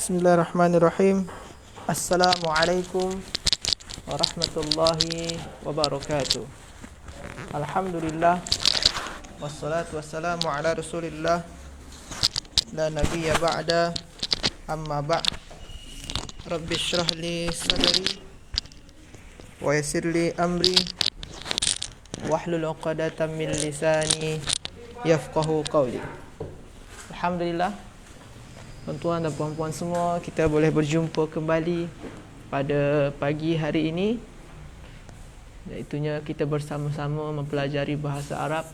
Bismillahirrahmanirrahim. Assalamualaikum warahmatullahi wabarakatuh. Alhamdulillah, wassalatu wassalamu ala rasulillah, la nabiyya ba'da, amma ba'd. Rabbi shrah li sadri wa yassir li amri wahlul 'uqdatam min lisani yafqahu qawli. Alhamdulillah, tuan-tuan dan puan-puan semua, kita boleh berjumpa kembali pada pagi hari ini, iaitunya kita bersama-sama mempelajari bahasa Arab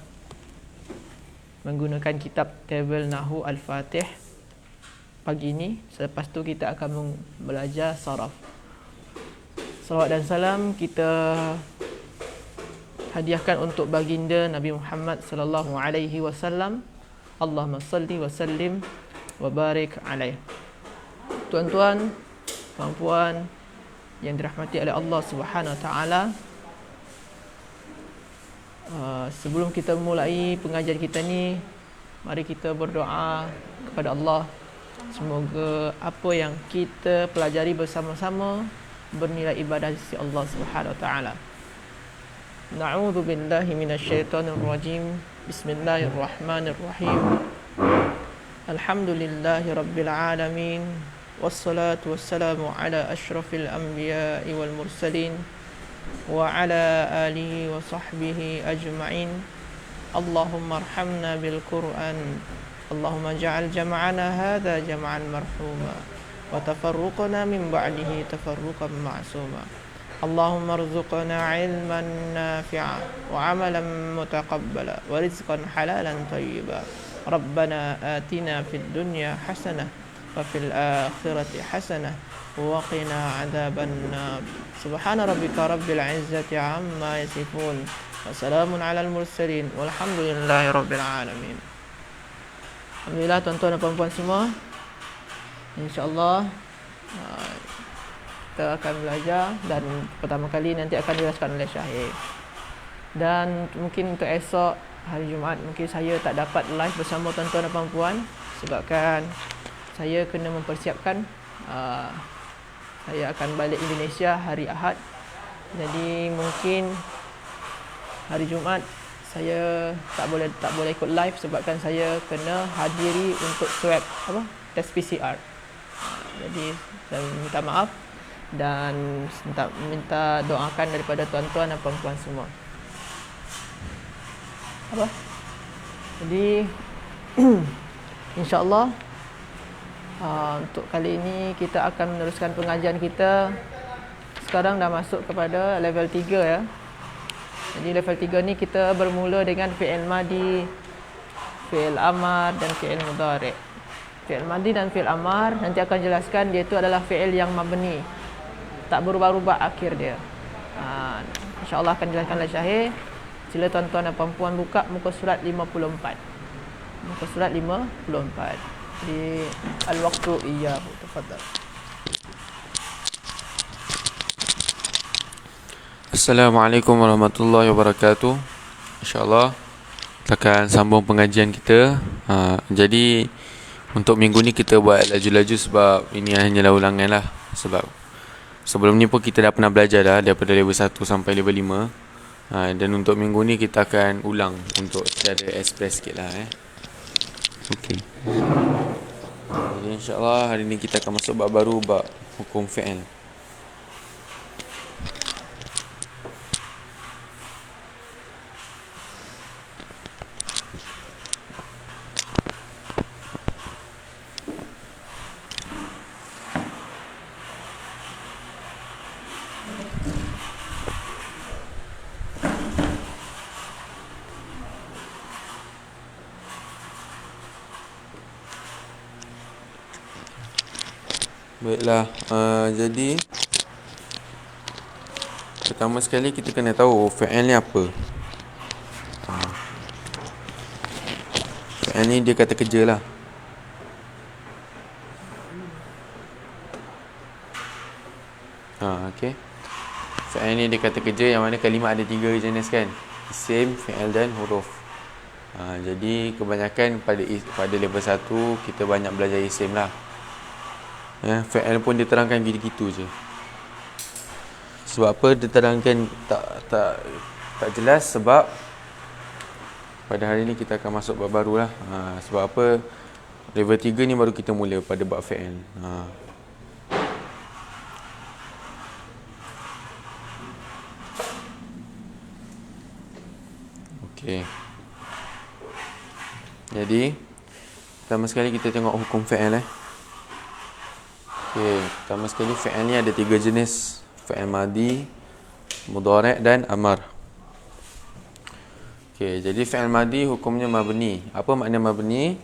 menggunakan kitab Tabel Nahu Al-Fatih pagi ini. Selepas tu kita akan belajar saraf. Salawat dan salam kita hadiahkan untuk baginda Nabi Muhammad sallallahu alaihi wasallam. Allahumma salli wa sallim wa barik alaih. Tuan-tuan, puan-puan yang dirahmati oleh Allah Subhanahu wa taala, sebelum kita mulai pengajian kita ni, mari kita berdoa kepada Allah. Semoga apa yang kita pelajari bersama-sama bernilai ibadah di sisi Allah Subhanahu wa taala. Na'udzu billahi minasyaitonir rajim. Bismillahirrahmanirrahim. Alhamdulillahi rabbil alamin, wassalatu wassalamu ala asyrafil anbiya'i wal mursalin wa ala alihi wa sahbihi ajma'in. Allahumma arhamna bil Qur'an, Allahumma ja'al jam'ana hadha jam'an marhuma wa tafarruqana min ba'dihi tafarruqan ma'suma. Allahumma arzuqna ilman nafi'a wa amalan mutaqabbala wa rizqan halalan tayyiba. Rabbana atina fid dunya hasanah wa fil akhirati hasanah wa qina adzaban nar. Subhana rabbika rabbil izzati amma yasifun wa salamun alal mursalin walhamdulillahi rabbil alamin. Alhamdulillah, tuan-tuan dan puan-puan semua, insya-Allah kita akan belajar, dan pertama kali nanti akan dijelaskan oleh Syahir. Dan mungkin untuk esok hari Jumaat mungkin saya tak dapat live bersama tuan-tuan dan puan-puan sebabkan saya kena mempersiapkan, saya akan balik Indonesia hari Ahad. Jadi mungkin hari Jumaat saya tak boleh ikut live sebabkan saya kena hadiri untuk swab tes PCR. Jadi saya minta maaf dan minta doakan daripada tuan-tuan dan puan-puan semua. Jadi insya-Allah untuk kali ini kita akan meneruskan pengajian kita. Sekarang dah masuk kepada level 3 ya. Jadi level 3 ni kita bermula dengan fi'il madi, fi'il amar dan fi'il mudhari'. Fi'il madi dan fi'il amar nanti akan jelaskan, dia itu adalah fi'il yang mabni, tak berubah-ubah akhir dia. InsyaAllah akan jelaskan oleh Syahir. Sila tuan-tuan dan puan-puan buka muka surat 54. Muka surat 54 di al-waqtu iyyahu. Tafadhal. Assalamualaikum warahmatullahi wabarakatuh. InsyaAllah kita akan sambung pengajian kita. Jadi untuk minggu ni kita buat laju-laju sebab ini hanyalah ulangan lah. Sebab sebelum ni pun kita dah pernah belajar dah daripada level 1 sampai level 5. Dan untuk minggu ni kita akan ulang untuk secara express sikit lah Okay. Jadi insyaAllah hari ni kita akan masuk bab baru, bab hukum fi'il. Baiklah, jadi pertama sekali kita kena tahu fi'il ni apa. Fi'il ni dia kata kerja lah. Okay. Fi'il ni dia kata kerja, yang mana kalimat ada 3 jenis kan, isim, fi'il dan huruf. Jadi kebanyakan pada level 1 kita banyak belajar isim lah. Fa'al pun diterangkan gitu-gitu je. Sebab apa diterangkan tak jelas? Sebab pada hari ni kita akan masuk bab baru lah. Sebab apa? Level 3 ni baru kita mula pada bab fa'al. Okey. Jadi pertama sekali kita tengok hukum fa'al. Okey, pertama sekali fa'al ni ada 3 jenis. Fa'al madi, mudhari' dan amar. Okey, jadi fa'al madi hukumnya mabni. Apa makna mabni?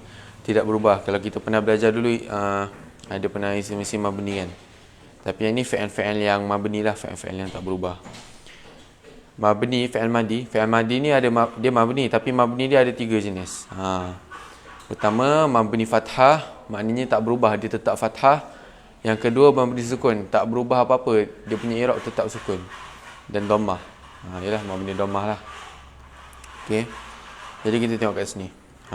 Tidak berubah. Kalau kita pernah belajar dulu ada pernah isi mabni kan. Tapi yang ni fa'al yang mabni lah, fa'al yang tak berubah. Mabni, fa'al madi ni ada dia mabni, tapi mabni dia ada 3 jenis. Pertama, mabni fathah, maknanya tak berubah, dia tetap fathah. Yang kedua, mabni sukun, tak berubah apa-apa, dia punya i'rab tetap sukun. Dan dhammah. Yalah, mabni dhammah lah. Okey. Jadi kita tengok kat sini.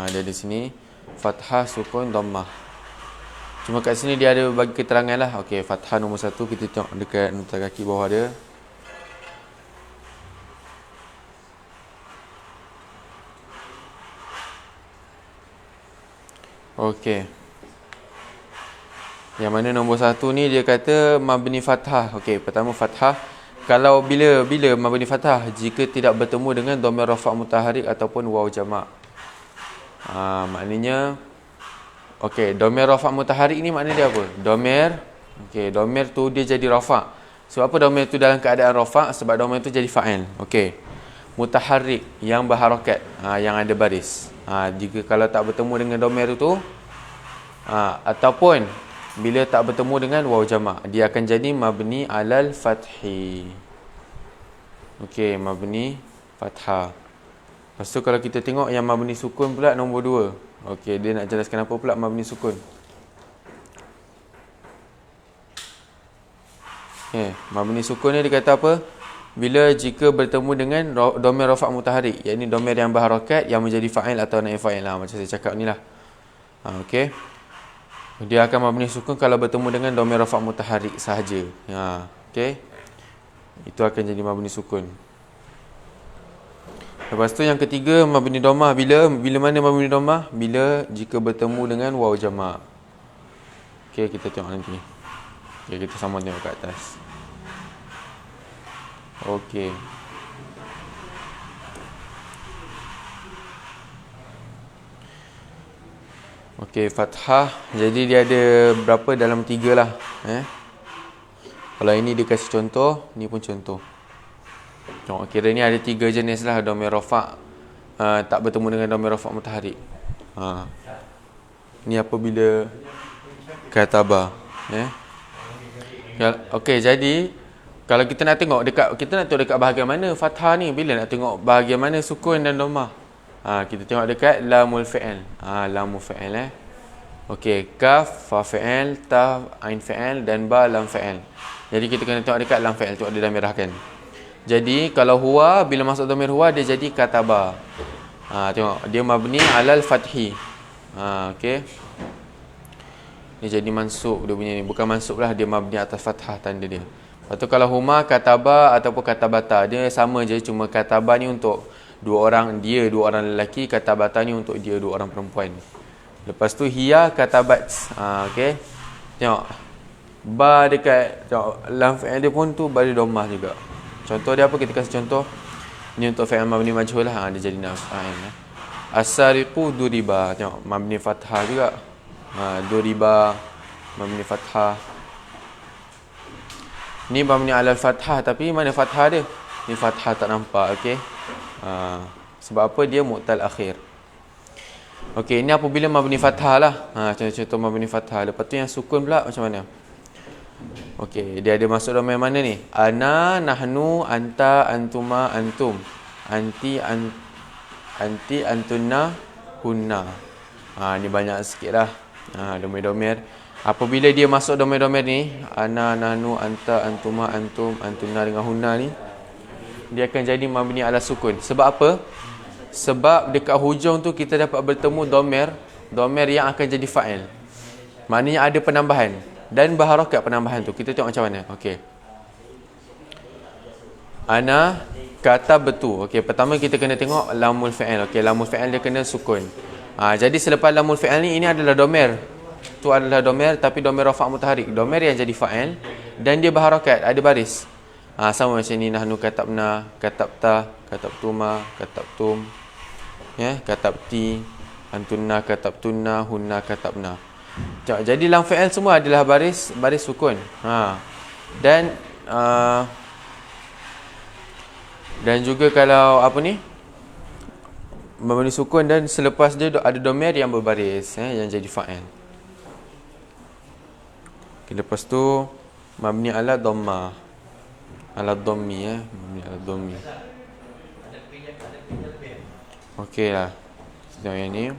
Dia di sini fathah, sukun, dhammah. Cuma kat sini dia ada bagi keterangan lah. Okey, fathah nombor 1, kita tengok dekat nota kaki bawah dia. Okey. Yang mana nombor 1 ni dia kata mabni fathah. Okey, pertama fathah. Kalau bila mabni fathah, jika tidak bertemu dengan dhamir rafa' mutaharrik ataupun waw jama'. Maknanya okey, dhamir rafa' mutaharrik ni makna dia apa? Dhamir tu dia jadi rafa'. Sebab apa dhamir tu dalam keadaan rafa'? Sebab dhamir tu jadi fa'il. Okey. Mutaharrik yang berharakat, yang ada baris. Jika kalau tak bertemu dengan dhamir itu ataupun bila tak bertemu dengan waw jama', dia akan jadi mabni alal fathi. Okey, mabni fathah. Lepas tu kalau kita tengok yang mabni sukun pula nombor 2. Okey, dia nak jelaskan apa pula mabni sukun. Mabni sukun ni dia kata apa? Bila jika bertemu dengan dhamir rafa' mutaharrik, iaitu dhamir yang berharakat yang menjadi fa'il atau naib fa'il lah, macam saya cakap ni lah. Okey. Dia akan mabni sukun kalau bertemu dengan dhamir rafa' mutaharrik sahaja. Okey. Itu akan jadi mabni sukun. Lepas tu yang ketiga mabni dhammah. Bila mana mabni dhammah? Bila jika bertemu dengan waw jama'. Okey, kita tengok nanti. Okey, kita sama tengok kat atas. Okey. Okey, fathah. Jadi dia ada berapa? Dalam 3 lah. Kalau ini dia kasih contoh, ni pun contoh. Tengok, kira ni ada 3 jenis lah dhamir rafa'. Tak bertemu dengan dhamir rafa' mutaharrik. Ni apabila kataba. Okey, jadi kalau kita nak tengok dekat bahagian mana fathah ni, bila nak tengok bahagian mana sukun dan dhammah. Kita tengok dekat lamul fi'il. Lamul fi'il Okey, kaf fa fi'il, ta ain fi'il dan ba lam fi'il. Jadi kita kena tengok dekat lam fi'il, tengok dia dah merahkan. Jadi kalau huwa, bila masuk dhamir huwa dia jadi kataba. Tengok dia mabni alal fathi. Okey. Dia jadi mansub dia punya ni, bukan mansub lah, dia mabni atas fathah tanda dia. Lepas tu kalau huma, kataba ataupun katabata, dia sama je, cuma kataba ni untuk 2 orang, dia 2 orang lelaki, katabata ni untuk dia 2 orang perempuan. Lepas tu hiya katabat. Okey. Tengok. Ba dekat tengok lam fi'il dia pun tu balik dhammah juga. Contoh dia apa? Kita kasih contoh. Ni untuk fi'il mabni majhul lah, dia jadi nasb fa'il. As-sariqu duriba. Tengok mabni fathah juga. Duriba mabni fathah. Ni mabni alal fathah, tapi mana fathah dia? Ni fathah tak nampak. Okey. Sebab apa? Dia mu'tal akhir. Okey, ni apabila mabni fathah lah. Contoh-contoh mabni fathah. Lepas tu yang sukun pula macam mana? Okey, dia ada masuk dalam mana ni? Ana, nahnu, anta, antuma, antum. Anti, antunna, hunna. Ni banyak sikit lah. Domir-domir. Apabila dia masuk domir-domir ni, ana, nahnu, anta, antuma, antum, antunna dengan hunna ni, dia akan jadi mabni ala sukun. Sebab apa? Sebab dekat hujung tu kita dapat bertemu domir yang akan jadi fa'il. Maknanya ada penambahan. dan berharakat penambahan tu. Kita tengok macam mana. Okey. Ana kata betul. Okey, pertama kita kena tengok lamul fi'il. Okey, lamul fi'il dia kena sukun. Jadi selepas lamul fi'il ni, ini adalah domer. Tu adalah domer, tapi domer rafa' mutaharik. Domer yang jadi fa'il dan dia berharakat, ada baris. Sama macam ni, nahnu katabna, katabta, katabtuma, katabtum. Ya, katabti, antunna, katabtunna, hunna, katabna. Jadi lam fi'il semua adalah baris sukun. Dan juga kalau apa ni, memberi sukun dan selepas dia ada domer yang berbaris, yang jadi fa'il. Okay, lepas tu mabni ala dhamma, ala dhammi, mabni ala dhammi. Okey lah. Tengok yang ni.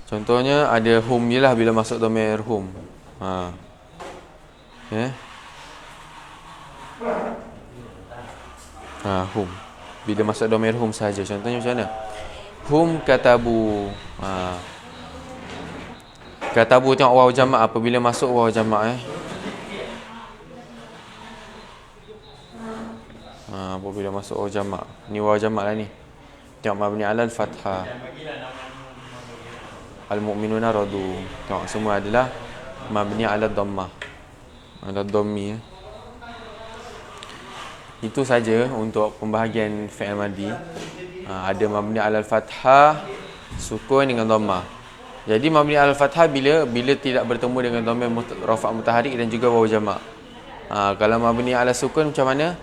Contohnya ada hum je lah bila masuk domer hum. Hum. Bila masuk domer hum saja. Contohnya macam mana? Hum katabu. Katabu tengok waw jamak apabila masuk waw jamak. Apabila masuk waw jamak. Ni waw jamak lah ni. Tengok mabni alal fathah. Al-mu'minuna radu. Tengok semua adalah mabni ala dhammah. Ala dhammi. Itu saja untuk pembahagian fi'il madi. Ada mabni alal fathah, sukun dengan dhammah. Jadi mabni alal fathah bila tidak bertemu dengan dhamir rafa' mutaharik dan juga waw jamak. Kalau mabni ala sukun macam mana?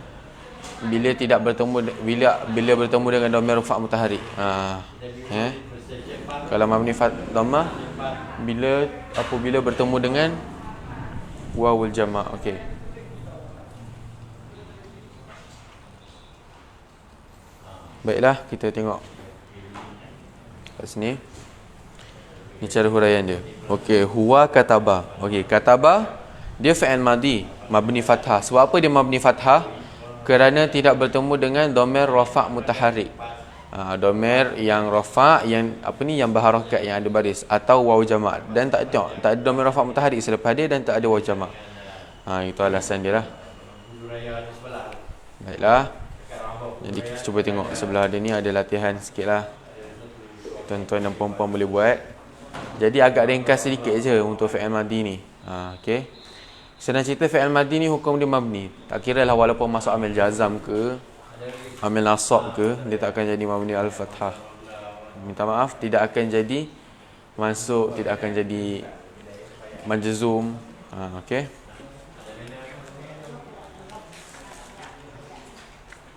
Bila tidak bertemu bertemu dengan dhamir rafa' mutaharik. Kalau mabni dhammah apabila bertemu dengan wawul jamak. Okey. Baiklah, kita tengok kat sini. Ni cara huraian dia. Okey, huwa kataba. Okey, kataba dia fi'il madi mabni fathah. Sebab apa dia mabni fathah? Kerana tidak bertemu dengan dhamir rafa' mutaharrik. Dhamir yang rafa' yang yang berharakat, yang ada baris, atau waw jamak. Dan tak ada dhamir rafa' mutaharrik selepas dia dan tak ada waw jamak. Itu alasan dia lah. Baiklah. Jadi kita cuba tengok sebelah dia ni ada latihan sikit lah. Tuan-tuan dan puan-puan boleh buat. Jadi agak ringkas sedikit je untuk fi'il madi ni. Okey. Senang cerita fi'il madi ni hukum dia mabni. Tak kira lah walaupun masuk amil jazam ke, amil nasab ke, dia tak akan jadi mabni al-fathah. Minta maaf, tidak akan jadi masuk, tidak akan jadi majzum. Okey.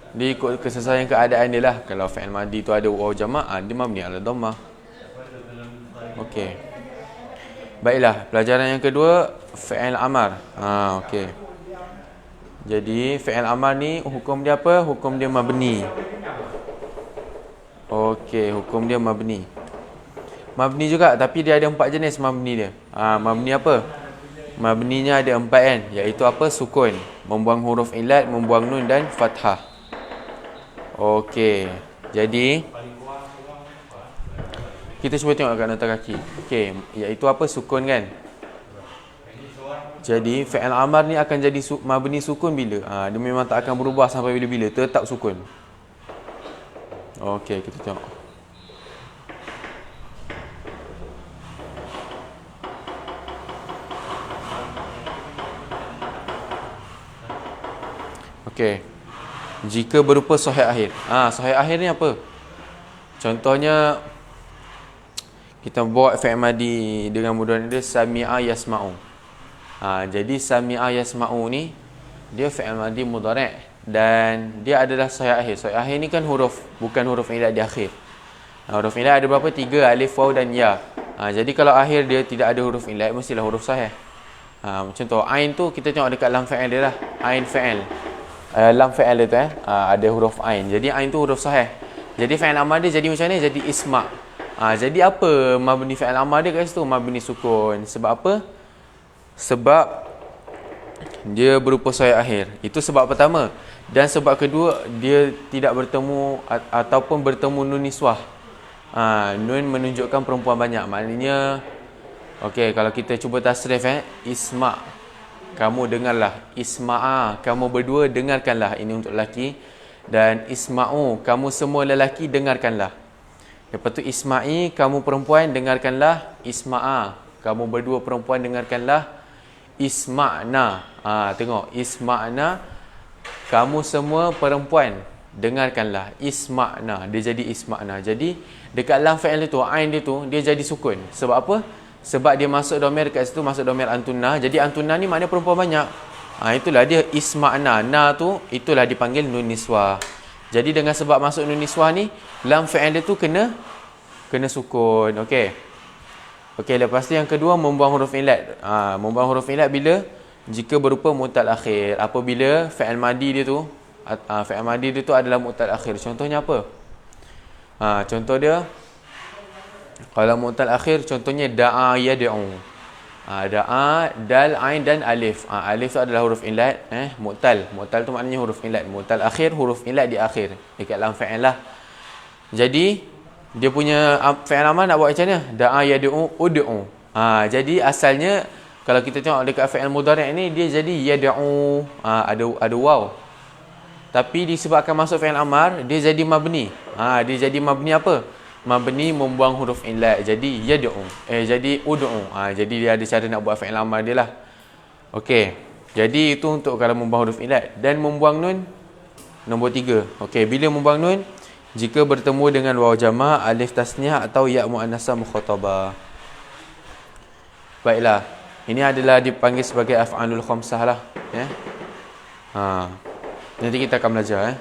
Dia ikut kesesuaian keadaan dia lah. Kalau fi'il madi tu ada waw jamak, dia mabni ala dhammah. Okey. Baiklah, pelajaran yang kedua fi'il amar. Okey. Jadi fi'il amar ni hukum dia apa? Hukum dia mabni. Okey, hukum dia mabni. Mabni juga, tapi dia ada 4 jenis mabni dia. Mabni apa? Mabninya ada 4 kan, iaitu apa? Sukun, membuang huruf illat, membuang nun dan fathah. Okey. Jadi kita cuba tengok kat nota kaki. Okey, iaitu apa? Sukun kan. Jadi fi'il amar ni akan jadi mabni sukun bila? Dia memang tak akan berubah sampai bila-bila, tetap sukun. Okey, kita tengok. Okey. Jika berupa sahih akhir. Sahih akhir ni apa? Contohnya kita buat fi'il madi dengan mudah dia sami'a yasma'u. Jadi sami'a yasma'u ni dia fi'il madi mudhari' dan dia adalah sahih akhir. Sahih akhir ni kan huruf, bukan huruf illat di akhir. Huruf illat ada berapa? 3, alif, waw dan ya. Jadi kalau akhir dia tidak ada huruf illat, mestilah huruf sahih. Macam tu, ain tu kita tengok dekat lam fi'il dia lah. Ain fi'il. Lam fi'il itu ada huruf ain. Jadi ain tu huruf sahih. Jadi fi'il amar dia jadi macam ni? Jadi isma'. Jadi apa mabni fi'il amar dia kat situ? Mabni sukun. Sebab apa? Sebab dia berupa sahih akhir. Itu sebab pertama. Dan sebab kedua, dia tidak bertemu ataupun bertemu nun niswah. Nun menunjukkan perempuan banyak. Maknanya Okey, kalau kita cuba tasrif isma', kamu dengarlah. Isma'a, kamu berdua dengarkanlah. Ini untuk lelaki. Dan isma'u, kamu semua lelaki dengarkanlah. Lepas tu isma'i, kamu perempuan dengarkanlah. Isma'a, kamu berdua perempuan dengarkanlah. Isma'na, tengok, isma'na, kamu semua perempuan dengarkanlah. Isma'na, dia jadi isma'na. Jadi dekat lam fi'il itu, ain dia tu, dia jadi sukun. Sebab apa? Sebab dia masuk domir kat situ, masuk domir antunna. Jadi antunna ni maknanya perempuan banyak. Itulah dia isma'na. Na tu, itulah dipanggil nun niswah. Jadi dengan sebab masuk nun niswah ni, lam fi'il dia tu kena sukun. Okey. Okey, lepas tu yang kedua, membuang huruf ilat. Membuang huruf ilat bila? Jika berupa mu'tal akhir. Apabila fi'il madi dia tu, fi'il madi dia tu adalah mu'tal akhir. Contohnya apa? Contoh dia, kalau mu'tal akhir, contohnya da'a yad'u. Da'a, dal, ain dan alif. Alif tu adalah huruf ilat. Mu'tal. Mu'tal tu maknanya huruf ilat. Mu'tal akhir, huruf ilat di akhir. Dekat lam fi'il lah. Jadi, dia punya fi'il amar nak buat macam mana? Da'a yad'u ud'u. Jadi, asalnya, kalau kita tengok dekat fi'il mudhari' ni, dia jadi yad'u. Ada waw. Tapi disebabkan masuk fi'il amar, dia jadi mabni. Dia jadi mabni apa? Mabni membuang huruf ilat. Jadi yad'u. Jadi ud'u. Jadi dia ada cara nak buat fi'il amar dia lah. Okey. Jadi itu untuk kalau membuang huruf ilat. Dan membuang nun, nombor 3. Okey, bila membuang nun? Jika bertemu dengan waw jama', alif tasniah atau ya' mu'annasah mukhatabah. Baiklah. Ini adalah dipanggil sebagai af'alul khamsah lah. Nanti kita akan belajar.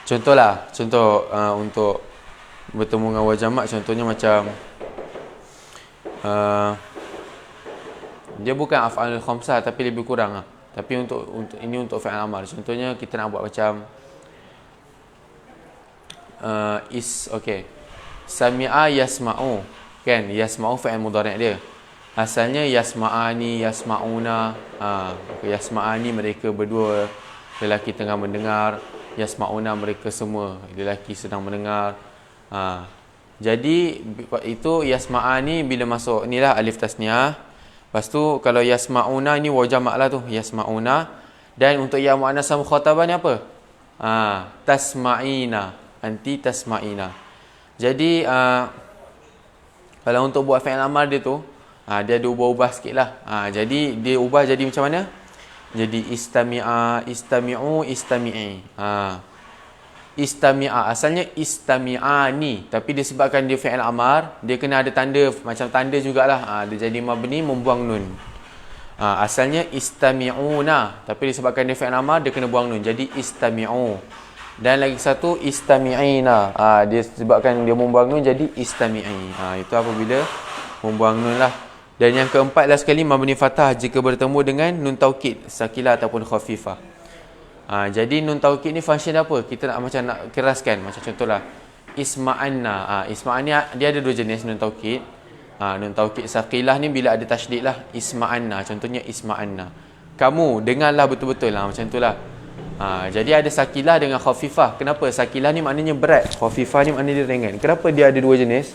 Contoh untuk bertemu dengan waw jama', contohnya macam dia bukan af'alul khamsah tapi lebih kurang tapi untuk ini untuk fi'il amar. Contohnya kita nak buat macam okey. Sami'a yasma'u, kan? Yasma'u fi'il mudhari' dia. Asalnya yasma'ani, yasma'una. Yasma'ani mereka berdua lelaki tengah mendengar. Yasma'una mereka semua lelaki sedang mendengar. Jadi itu yasma'ani bila masuk inilah alif tasniah. Lepas tu kalau yasma'una ni waw jama' lah tu, yasma'una. Dan untuk ya muannasah mukhatabah ni apa? Tasma'ina, anti tasma'ina. Jadi kalau untuk buat fi'il amar dia tu, dia ada ubah-ubah sikit lah. Jadi dia ubah jadi macam mana? Jadi istami'a, istami'u, istami'i. Istami'a, asalnya istami'ani, tapi disebabkan dia fi'il amar, dia kena ada tanda, macam tanda jugalah. Dia jadi mabni membuang nun. Asalnya istami'una, tapi disebabkan dia fi'il amar, dia kena buang nun. Jadi istami'u. Dan lagi satu istami'ina. Dia sebabkan dia membuang nun, jadi istami'i. Itu apabila membuang nun lah. Dan yang keempat last sekali, mabni fathah jika bertemu dengan nun taukid, sakilah ataupun khafifah. Jadi nun taukid ni function apa? Kita nak keraskan. Macam contohlah isma'anna. Isma'anna dia ada dua jenis nun taukid. Nun taukid sakilah ni bila ada tasydid lah. Isma'anna. Contohnya isma'anna. Kamu dengarlah betul-betul lah. Macam itulah. Jadi ada sakilah dengan khafifah. Kenapa? Sakilah ni maknanya berat. Khafifah ni maknanya dia ringan. Kenapa dia ada dua jenis?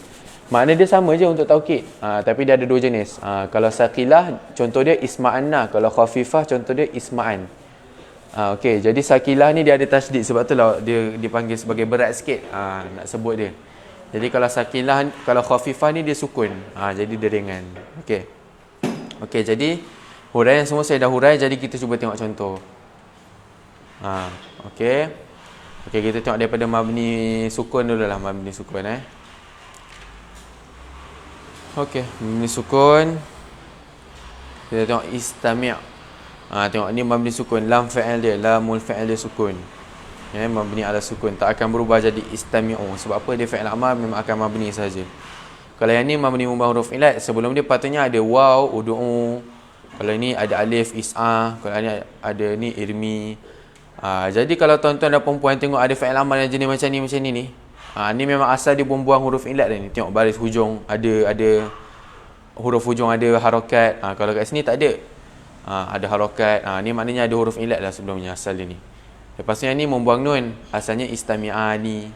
Makna dia sama je untuk taukid. Tapi dia ada dua jenis. Kalau sakilah, contoh dia isma'anna. Kalau khafifah, contoh dia isma'an. Okey, jadi sakilah ni dia ada tasydid. Sebab tu lah dia dipanggil sebagai berat sikit. Nak sebut dia. Jadi kalau sakilah, kalau khafifah ni dia sukun. Jadi dia ringan. Okey. Okey, jadi huraian semua saya dah hurai. Jadi kita cuba tengok contoh. Okey. Okey, kita tengok daripada mabni sukun dulu lah. Mabni sukun Okey, mabni sukun. Kita tengok istami'. Tengok ni mabni sukun, lam fa'il dia, lamul fa'il dia sukun. Mabni ala sukun, tak akan berubah jadi istami'u. Sebab apa? Dia fa'il amar memang akan mabni saja. Kalau yang ni mabni mubah huruf ilat, sebelum dia patutnya ada waw, ud'u. Kalau ini ada alif, is'a. Kalau ni ada ni irmi. Jadi kalau tuan-tuan dan perempuan tengok ada fa'il amar yang jenis macam ni ni. Ni memang asal dia buang huruf ilat dia ni. Tengok baris hujung ada huruf hujung ada harakat. Kalau kat sini tak ada. Ada harakat. Ni maknanya ada huruf ilat lah sebelumnya asal dia ni. Lepas tu yang ni membuang nun. Asalnya istami'ani.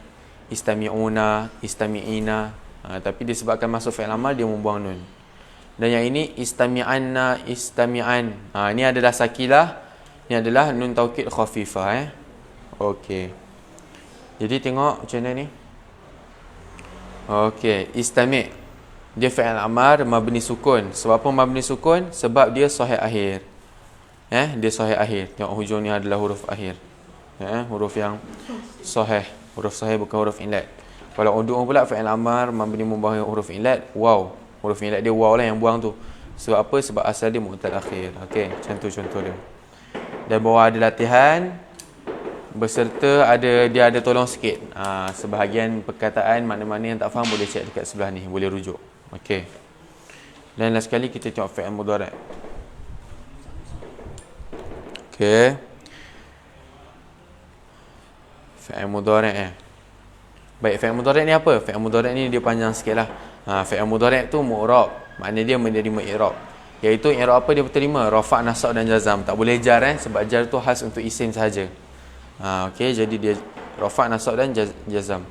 istami'una, istami'ina. Tapi disebabkan masuk fi'il amar dia membuang nun. Dan yang ini istami'anna, istami'an. Ini adalah sakilah, ini adalah nun taukid khafifah. Okey. Jadi tengok macam mana ni. Okey, istami'. Dia fi'il amar mabni sukun. Sebab apa mabni sukun? Sebab dia sahih akhir. Dia sahih akhir. Tengok hujung ni adalah huruf akhir. Huruf yang sahih. Huruf sahih bukan huruf ilat. Kalau uduk pula fi'il amar mabni membuang huruf ilat, waw. Huruf ilat dia waw lah yang buang tu. Sebab apa? Sebab asal dia mu'tal akhir. Okey, macam tu contoh dia. Dan bawah ada latihan beserta dia ada tolong sikit. Sebahagian perkataan mana-mana yang tak faham boleh cek dekat sebelah ni, boleh rujuk. Okey. Dan last sekali kita tengok fi'il mudhari'. Okey. Fi'il mudhari'. Baik, fi'il mudhari' ni apa? Fi'il mudhari' ni dia panjang sikitlah. Fi'il mudhari' tu mu'rab. Maknanya dia menerima i'rab. Iaitu i'rab apa dia terima? Rafa', nasab dan jazam. Tak boleh jar sebab jar tu khas untuk isim sahaja. Okey, jadi dia rafa', nasab dan jazam.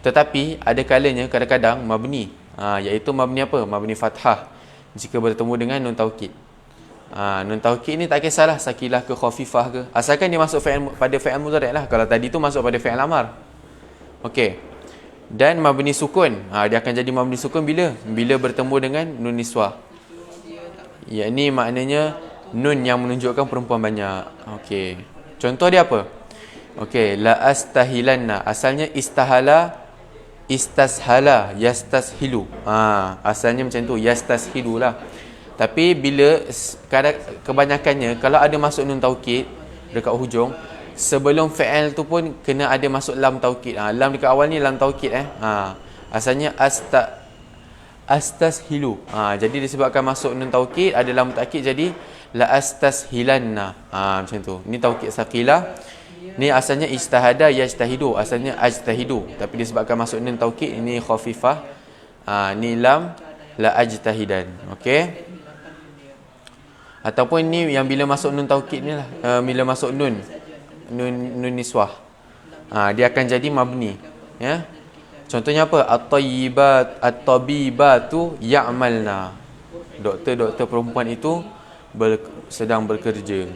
Tetapi ada kalanya kadang-kadang mabni. Iaitu mabni apa? Mabni fathah jika bertemu dengan nun taukid. Nun taukid ni tak kisahlah sakilah ke khafifah ke. Asalkan dia masuk pada fi'il mudhari' lah. Kalau tadi tu masuk pada fi'il amar. Okey. Dan mabni sukun. Dia akan jadi mabni sukun bila bertemu dengan nun niswah. Ini maknanya nun yang menunjukkan perempuan banyak. Okey. Contoh dia apa? Okey, la astahilanna. Asalnya istahala, istashala, yastashilu. Asalnya macam tu, yastashilu lah. Tapi bila kebanyakannya kalau ada masuk nun taukid dekat hujung, sebelum fi'il tu pun kena ada masuk lam taukid. Lam dekat awal ni lam taukid asalnya astashilu. Jadi disebabkan masuk nun taukid ada lam taukid jadi la astashilanna. Macam tu. Ni taukid saqilah. Ni asalnya istahada yajtahidu, asalnya ajtahidu. Tapi disebabkan masuk nun taukid ini khafifah. Ni lam la ajtahidan. Okey. Ataupun ni yang bila masuk nun taukid ni lah, bila masuk nun niswah, dia akan jadi mabni. Contohnya apa? At-tabibatu ya'malna. Doktor perempuan itu sedang bekerja.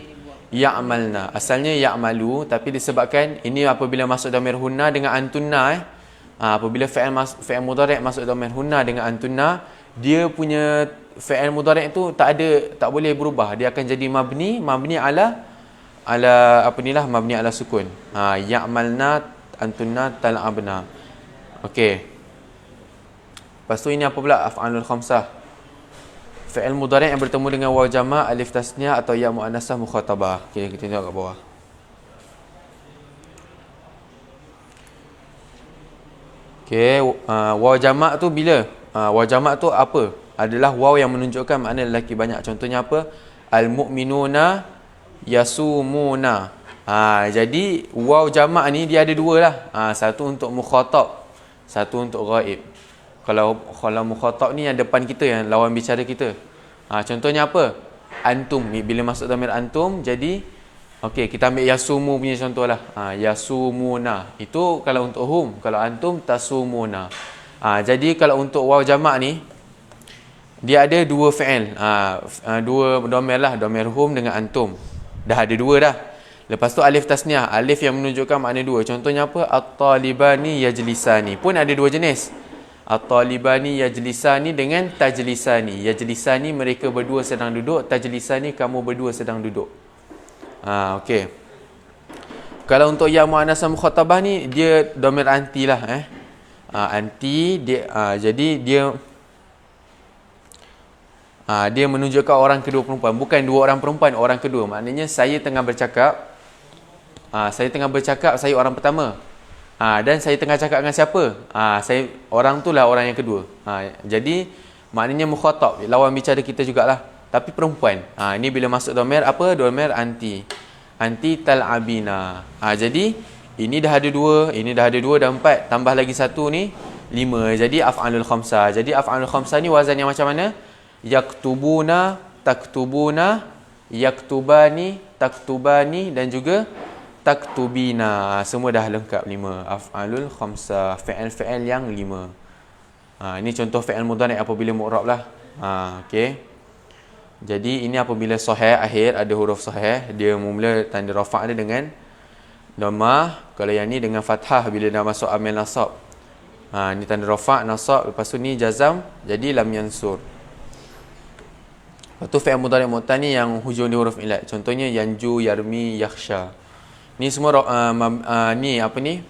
Ya'malna. Asalnya ya'malu, tapi disebabkan ini apabila masuk dhamir hunna dengan antunna, apabila fi'il mudhari' masuk dhamir hunna dengan antunna, dia punya fi'il mudhari' itu tak boleh berubah. Dia akan jadi mabni ala mabni ala sukun. Ya'malna antunna tal'abna. Okey. Lepas tu ini apa pula? Af'alul khamsah. Fi'il mudhari' yang bertemu dengan waw jama', alif tasniah atau ya muannasah mukhatabah. Okey, kita tengok kat bawah. Okey, waw jama' tu bila? Waw jama' tu apa? Adalah waw yang menunjukkan makna lelaki banyak. Contohnya apa? Al-mu'minuna yasumuna. Jadi waw jama' ni dia ada dua lah. Satu untuk mukhatab, satu untuk ghaib. Kalau mukhatab ni yang depan kita, yang lawan bicara kita. Contohnya apa? Antum. Bila masuk dhamir antum, jadi okey, kita ambil yasumu punya contoh lah. Yasumuna. Itu kalau untuk hum. Kalau antum tasumuna. Jadi kalau untuk waw jama' ni, dia ada dua fi'il. Dua dhamir lah. Dhamir hum dengan antum. Dah ada dua dah. Lepas tu alif tasniah. Alif yang menunjukkan makna dua. Contohnya apa? At-talibani yajlisani. Pun ada dua jenis. At-talibani yajlisani dengan tajlisani. Yajlisani mereka berdua sedang duduk. Tajlisani kamu berdua sedang duduk. Okey. Kalau untuk ya muannasah mukhatabah ni, dia dhamir anti lah. Anti dia, jadi dia dia menunjukkan orang kedua perempuan. Bukan dua orang perempuan, orang kedua. Maknanya saya tengah bercakap. Saya orang pertama. Dan saya tengah cakap dengan siapa? Orang tu lah orang yang kedua. Jadi maknanya mukhatab, lawan bicara kita jugalah. Tapi perempuan. Ini bila masuk dhamir apa? Dhamir anti. Anti tal'abina. Jadi ini dah ada dua, ini dah ada dua dan empat. Tambah lagi satu ni 5. Jadi af'alul khamsah. Jadi af'alul khamsah ni wazan yang macam mana? Yaktubuna, taktubuna, yaktubani, taktubani dan juga taktubina. Semua dah lengkap 5. Af'alul khamsah, fi'il-fi'il yang 5. Ini contoh fi'il mudhari' apabila mu'rab lah. Okey. Jadi ini apabila sahih, akhir ada huruf sahih, dia mula tanda rafa' dia dengan dhammah. Kalau yang ni dengan fathah bila dah masuk amil nasab. Ni tanda rafa', nasab, lepas tu ni jazam, jadi lam yansur. Lepas tu fi'il mudhari' mu'tani yang hujung dia huruf ilat. Contohnya yanju, yarmi, yakhsha. Ni semua ni apa ni?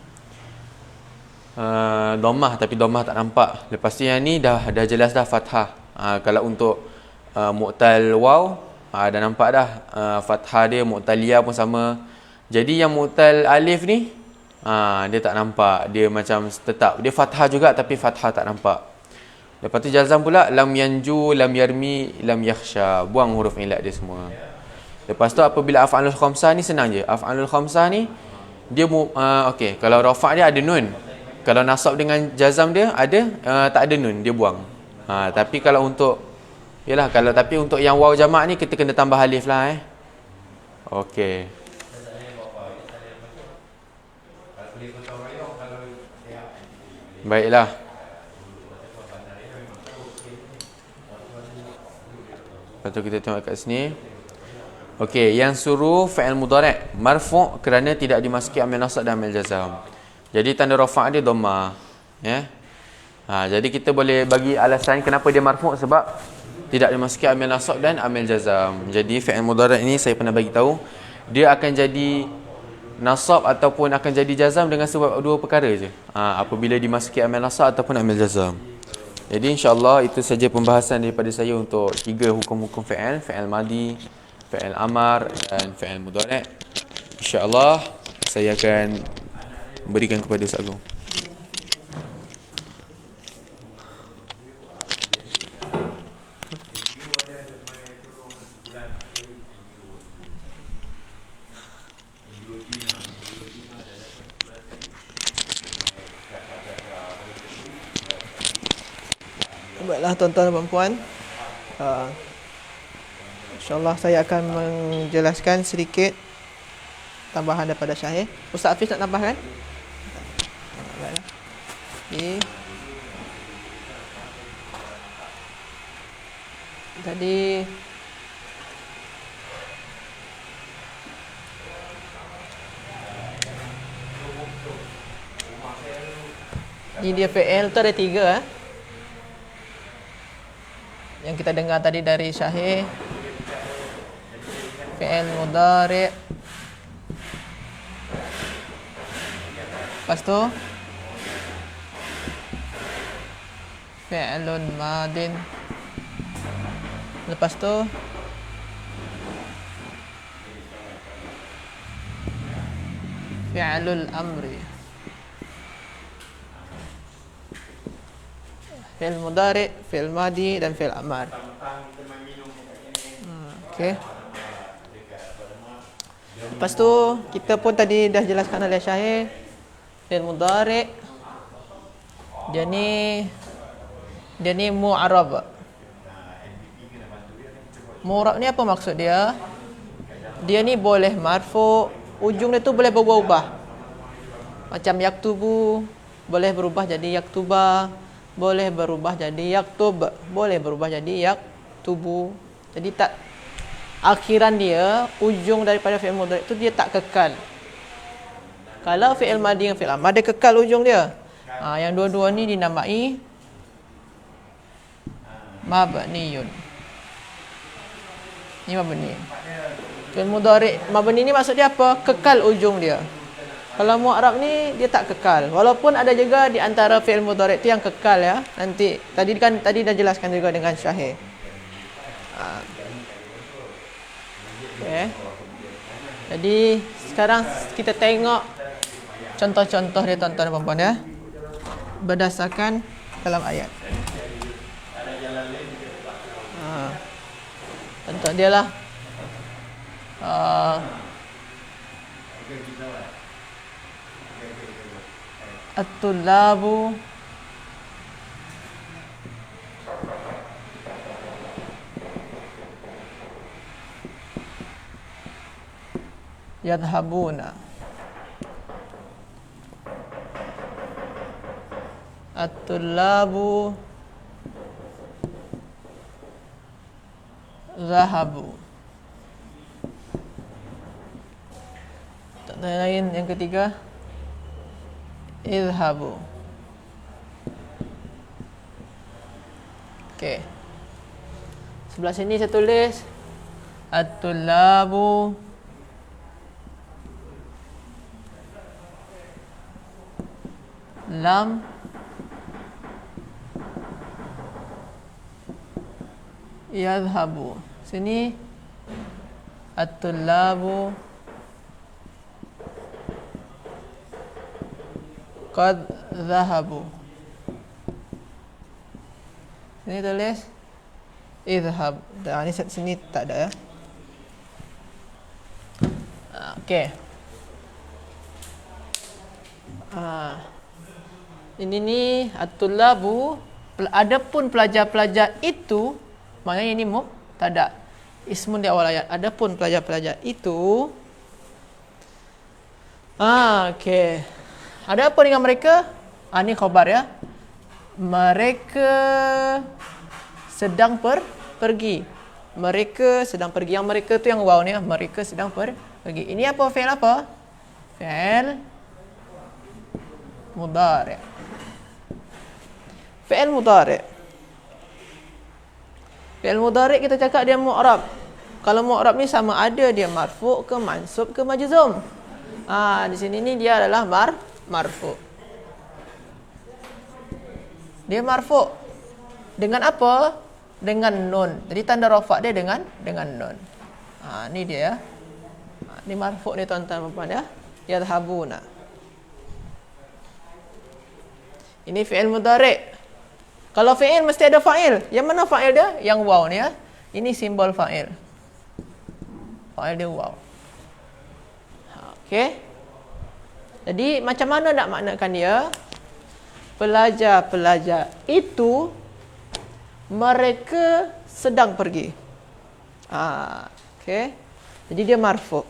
Dhammah, tapi dhammah tak nampak. Lepas tu yang ni dah jelas dah fathah. Kalau untuk mu'tal waw, dah nampak dah. Fathah dia, mu'tal ya pun sama. Jadi yang mu'tal alif ni, dia tak nampak. Dia macam tetap. Dia fathah juga tapi fathah tak nampak. Lepas tu jazam pula, lam yanju, lam yarmi, lam yakhsha. Buang huruf ilat dia semua. Lepas tu apabila af'alul khamsah ni senang je. Af'alul khamsah ni, dia okey, kalau rafa' dia ada nun. Kalau nasab dengan jazam dia ada, tak ada nun, dia buang. Tapi kalau untuk, tapi untuk yang waw jamak ni, kita kena tambah alif lah Okey. Baiklah. Lepas tu kita tengok kat sini. Okey, yang suruh fi'il mudhari' marfu' kerana tidak dimasuki amil nasab dan amil jazam. Jadi tanda rafa' dia dhammah. Jadi kita boleh bagi alasan kenapa dia marfu' sebab tidak dimasuki amil nasab dan amil jazam. Jadi fi'il mudhari' ini saya pernah bagi tahu, dia akan jadi nasab ataupun akan jadi jazam dengan sebab dua perkara je. Apabila dimasuki amil nasab ataupun amil jazam. Jadi insya-Allah itu saja pembahasan daripada saya untuk 3 hukum-hukum fi'il, fi'il madi, fi'il amar dan fi'il mudhari'. Insya-Allah saya akan berikan kepada Ustaz Agung. Baiklah tuan-tuan dan puan, InsyaAllah saya akan menjelaskan sedikit tambahan daripada Syahir. Ustaz Hafiz nak tambahkan? Baiklah. Tadi ni dia fi'il tu ada 3 yang kita dengar tadi dari Syahir. Fi'il mudhari', lepas tu fi'lun madin, lepas tu fi'lul amri. Fi'il mudhari', fi'il madi dan fi'il amar. Okey. Lepas tu kita pun tadi dah jelaskan oleh Syahir, fi'il mudhari' dia ni mu'arab. Mu'arab ni apa maksud dia? Dia ni boleh marfu', ujung dia tu boleh berubah-ubah. Macam yaktubu boleh berubah jadi yaktuba, boleh berubah jadi yaktub, boleh berubah jadi yaktubu. Jadi tak, akhiran dia, ujung daripada fi'il mudhari' tu dia tak kekal. Kalau fi'il madi dengan fi'il amar dia kekal ujung dia. Yang dua-dua ni dinamai mabniyun. Ni mabni. Fi'il mudhari' mabni ni maksud dia apa? Kekal ujung dia. Kalau mu'rab ni dia tak kekal. Walaupun ada juga di antara fi'il mudhari' tu yang kekal ya. Nanti tadi dah jelaskan juga dengan Syahir. Okay. Jadi sekarang kita tengok contoh-contoh dia tuan-tuan dan puan-puan ya. Berdasarkan dalam ayat. Contoh dia lah. At-tullabu yadhhabuna. At-tullabu zahabu. Tak lain yang ketiga, idhabu. Okey. Sebelah sini saya tulis at-tullabu lam yadhhabu. Sini at-tullabu qad dhahabu. Sini tulis idhhab. Ini sini tak ada ya. Okey. Ini ni at-tullabu, adapun pelajar-pelajar itu, maknanya ini mubtada, ismun di awal ayat. Adapun pelajar-pelajar itu, okey. Ada apa dengan mereka? Ini khabar ya. Mereka sedang pergi. Mereka sedang pergi. Yang mereka tu yang waw ni ya. Mereka sedang pergi. Ini apa? Fi'il apa? Fi'il mudhari'. Fi'il mudhari'. Fi'il mudhari' kita cakap dia mu'rab. Kalau mu'rab ni sama ada dia marfu' ke mansub ke majzum. Di sini ni dia adalah marfu'. Dia marfu'. Dengan apa? Dengan nun. Jadi tanda rafa' dia dengan nun. Ni dia ya. Ni marfu' dia tuan-tuan dan puan ya. Yadhhabuna. Ini fi'il mudhari'. Kalau fi'il mesti ada fa'il. Yang mana fa'il dia? Yang waw ni ya. Ini simbol fa'il. Fa'il dia waw. Okey. Jadi macam mana nak maknakan dia? Pelajar-pelajar itu mereka sedang pergi. Okey. Jadi dia marfu'.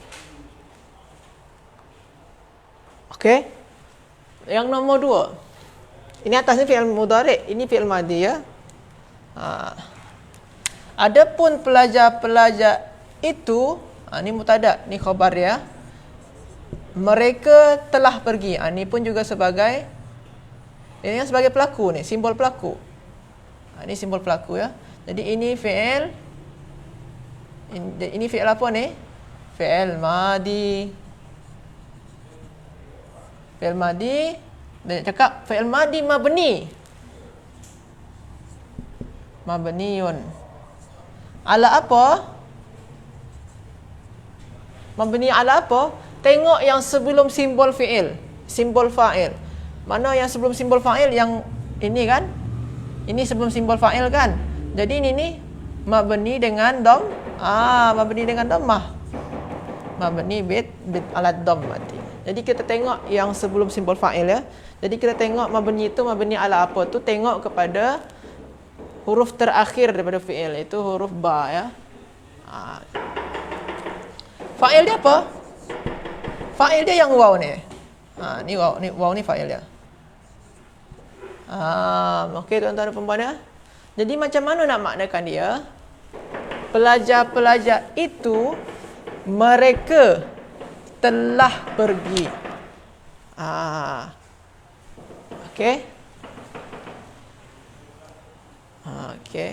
Okey. Yang nombor 2. Ini atasnya fi'il mudhari', ini fi'il madhi ya. Adapun pelajar-pelajar itu, ini mubtada, ini khabar ya. Mereka telah pergi. Ini pun juga sebagai, ini sebagai pelaku ni, simbol pelaku. Ini simbol pelaku ya. Jadi ini fi'il, ini fi'il apa ni? Fi'il madhi. Fi'il madhi. Dia cakap fi'il madhi mabni. Mabniun. Ala apa? Mabni ala apa? Tengok yang sebelum simbol fi'il, simbol fa'il. Mana yang sebelum simbol fa'il? Yang ini kan? Ini sebelum simbol fa'il kan? Jadi ini ni mabni dengan dom. Mabni dengan dhammah. Mabni bit alat dhammati. Jadi kita tengok yang sebelum simbol fa'il ya. Jadi kita tengok mabni itu mabni ala apa tu, tengok kepada huruf terakhir daripada fi'il, itu huruf ba ya. Fa'il dia apa? Fa'il dia yang waw ni. Ni waw ni fa'il dia. Okey tuan-tuan dan puan-puan ya. Jadi macam mana nak maknakan dia? Pelajar-pelajar itu mereka telah pergi. Okey. Okey.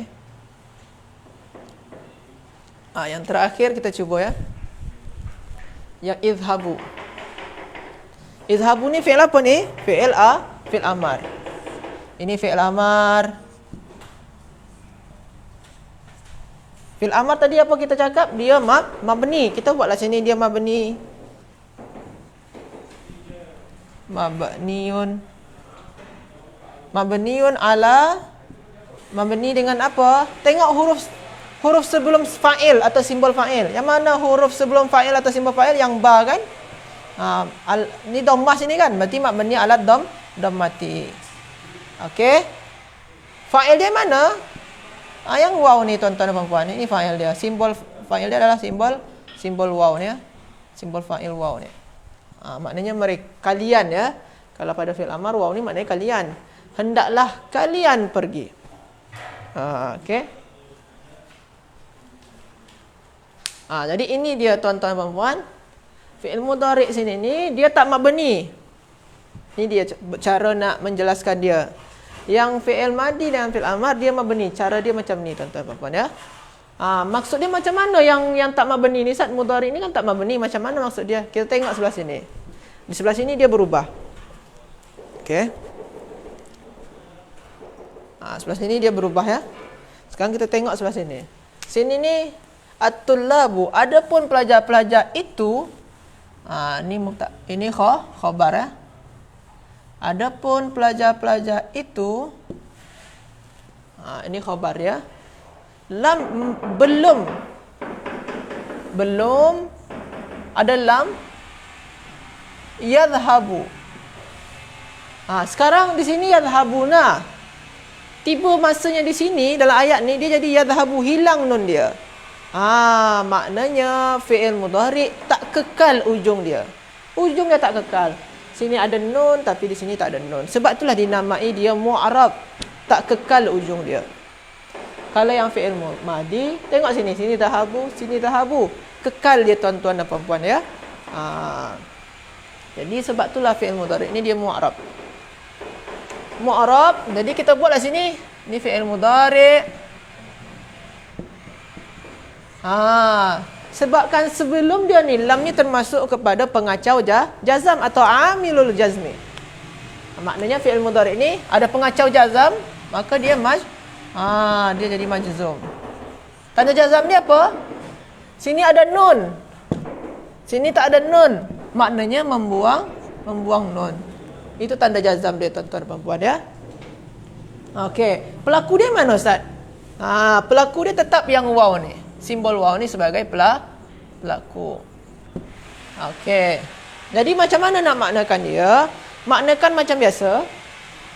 Yang terakhir kita cuba ya. Yang idhabu. Idhabu ni fi'il apa ni? Fi'il amar. Ini fi'il amar. Fi'il amar tadi apa kita cakap? Dia mabni. Kita buatlah sini dia mabni. Mabniun ala, mabni dengan apa? Tengok huruf sebelum fa'il atau simbol fa'il. Yang mana huruf sebelum fa'il atau simbol fa'il? Yang ba kan? Ni dhammah sini kan? Berarti mabni ala dhammati. Okey. Fa'il dia mana? Yang waw ni tuan-tuan dan puan-puan. Ini fa'il dia. Simbol fa'il dia adalah simbol waw ni ya. Simbol fa'il waw ni. Maknanya mereka, kalian ya. Kalau pada fi'il amar waw ni maknanya kalian. hendaklah kalian pergi. Okey. Jadi ini dia tuan-tuan dan puan. Fi'il mudhari' sini ni dia tak mabni. Ini dia cara nak menjelaskan dia. Yang fi'il madi dan fi'il amar dia mabni. Cara dia macam ni tuan-tuan dan puan ya. Maksud dia macam mana yang tak mabni ni? Saat mudhari' ni kan tak mabni. Macam mana maksud dia? Kita tengok sebelah sini. Di sebelah sini dia berubah. Okey. Sebelah sini dia berubah ya. Sekarang kita tengok sebelah sini. Sini ni at-tullabu. Adapun pelajar-pelajar itu ini khabar ya. Adapun pelajar-pelajar itu ini khabar ya. Belum ada lam yadhhabu. Sekarang di sini yadhhabuna. Tiba masanya di sini dalam ayat ni dia jadi yadhhabu, hilang nun dia. Maknanya fi'il mudhari' tak kekal ujung dia. Ujung dia tak kekal. Sini ada nun tapi di sini tak ada nun. Sebab itulah dinamai dia mu'arab, tak kekal ujung dia. Kalau yang fi'il madi, tengok sini, sini dhahabu, kekal dia tuan-tuan dan puan-puan ya. Jadi sebab itulah fi'il mudhari' ni dia mu'arab. Mu'arab, jadi kita buatlah sini. Ni fi'il mudhari'. Sebabkan sebelum dia ni lam ni termasuk kepada pengacau jazam atau amilul jazmi. Maknanya fi'il mudhari' ni ada pengacau jazam, maka dia dia jadi majzum. Tanda jazam ni apa? Sini ada nun. Sini tak ada nun. Maknanya membuang nun. Itu tanda jazam dia tuan-tuan dan puan ya. Okey, pelaku dia mana Ustaz? Pelaku dia tetap yang waw ni. Simbol waw ni sebagai pelaku. Okey. Jadi macam mana nak maknakan dia? Maknakan macam biasa.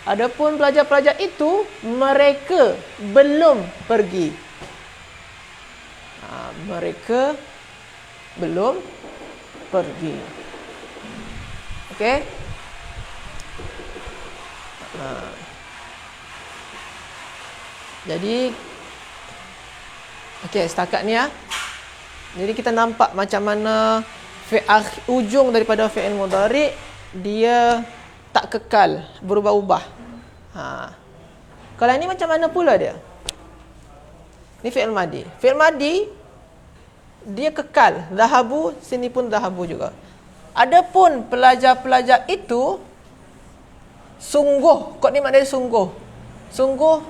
Adapun pelajar-pelajar itu mereka belum pergi. Mereka belum pergi. Okey? Jadi okey, setakat ni ya. Jadi kita nampak macam mana ujung daripada fi'il mudhari' dia tak kekal, berubah-ubah. Kalau ini macam mana pula dia? Ni fi'il madi. Fi'il madi dia kekal, dhahabu, sini pun dhahabu juga. Adapun pelajar-pelajar itu sungguh, kod ni maknanya sungguh. Sungguh,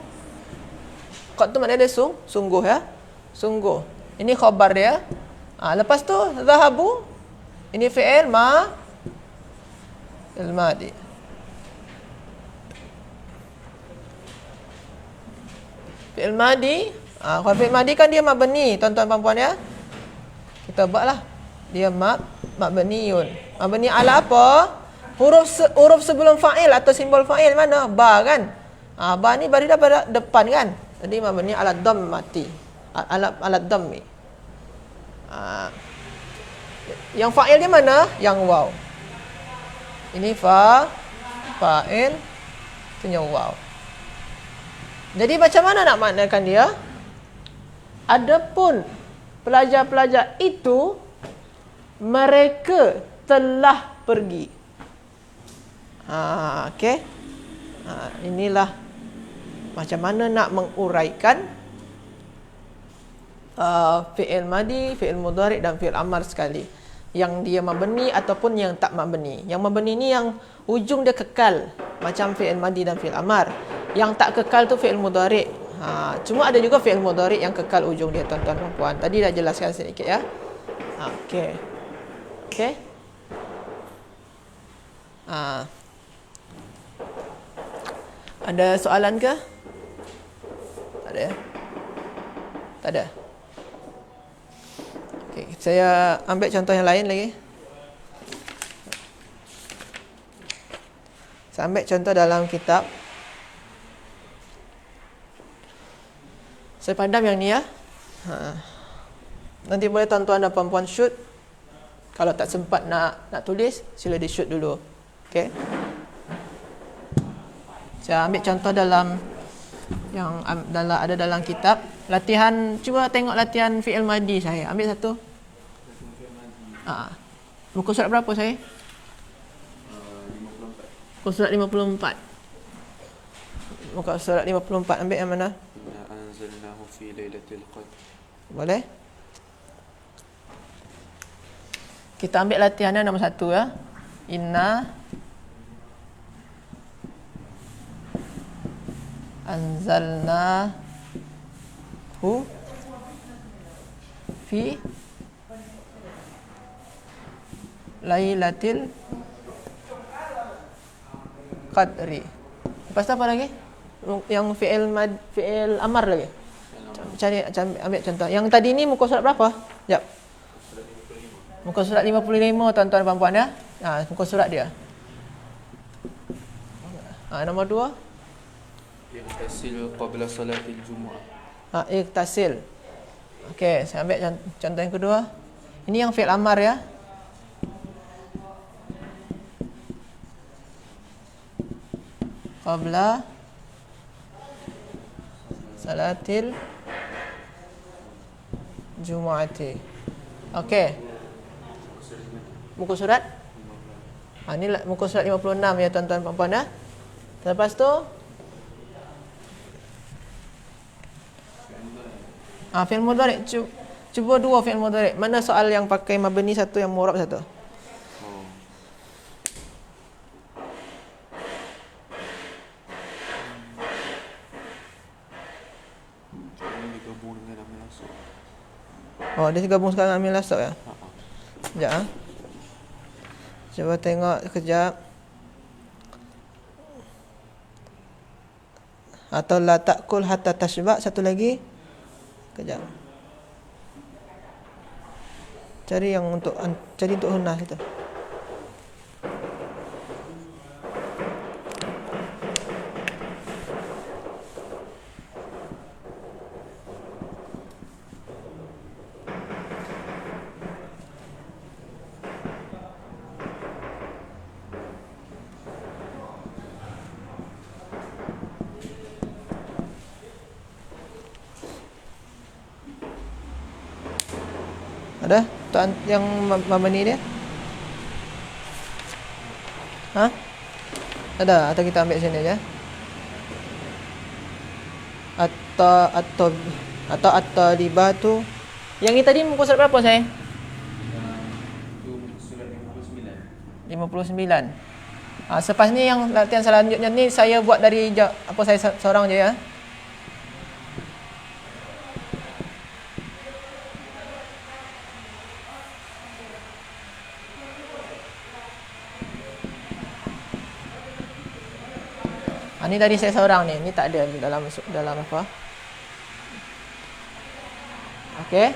kod tu maknanya sungguh ya. Sungguh. Ini khabar dia. Lepas tu dhahabu, ini fi'il madi. Fi'il madi, kalau fi'il madi kan dia mabni, tuan-tuan dan puan ya. Kita buatlah. Dia mabniun. Mabni ala apa? Huruf sebelum fa'il atau simbol fa'il mana? Ba kan? Ba ni baris pada depan kan? Jadi mabni ala dhammati. Ala dhammi. Yang fa'il dia mana? Yang waw. Ini fa'il, punya waw. Jadi macam mana nak maknakan dia? Adapun pelajar-pelajar itu mereka telah pergi. Okey. Inilah macam mana nak menguraikan fi'il madi, fi'il mudhari' dan fi'il amar sekali. Yang dia mabni ataupun yang tak mabni. Yang mabni ni yang ujung dia kekal, macam fi'il madi dan fi'il amar. Yang tak kekal tu fi'il mudhari'. Cuma ada juga fi'il mudhari' yang kekal ujung dia tuan-tuan dan puan. Tadi dah jelaskan sedikit ya. Okey. Okey. Ada soalan ke? Tak ada ya? Tak ada. Okey, saya ambil contoh yang lain lagi. Saya ambil contoh dalam kitab. Saya padam yang ni ya. Nanti boleh tuan-tuan dan puan-puan shoot. Kalau tak sempat nak tulis, sila di shoot dulu. Okey. Saya ambil contoh dalam yang dalam kitab. Latihan, cuba tengok latihan fi'il madi saya. Ambil satu. Muka surat berapa saya? 54. Muka surat 54. Muka surat 54 ambil yang mana? Inna anzalnahu fi lailatul qadr. Boleh? Kita ambil latihannya nombor 1 ya. Inna anzalnahu fi lailatul qadri. Lepas tu apa lagi? Yang fi'il amar lagi. Cari ambil contoh. Yang tadi ni muka surat berapa? Jap. Muka surat 55 tuan-tuan dan puan-puan ya. Muka surat dia. Nombor 2. Ightasil qabla salatil jumu'ah. Ightasil. Okey, saya ambil contoh yang kedua. Ini yang fi'il amar ya. Qabla salatil jumu'ati. Okey. Muka surat? Ini muka surat 56 ya tuan-tuan dan puan-puan ya. Lepas tu fi'il mudhari'. Cuba dua fi'il mudhari'. Mana soal yang pakai mabni satu, yang mu'rab satu? Dia gabung sekarang ambil lasuk ya? Sekejap Cuba tengok sekejap. Atau la ta'kul hatta tashba'. Satu lagi. Sekejap. Cari untuk hunnah itu. Ada? Tuan yang mabni dia? Ada? Atau kita ambil sini aja? Atau at-talibatu. Yang ini tadi muka surat berapa saya? Muka surat 59. Selepas ni yang latihan selanjutnya ni saya buat dari saya seorang je ya. Ni dari saya seorang ni. Ni tak ada dalam apa. Okey.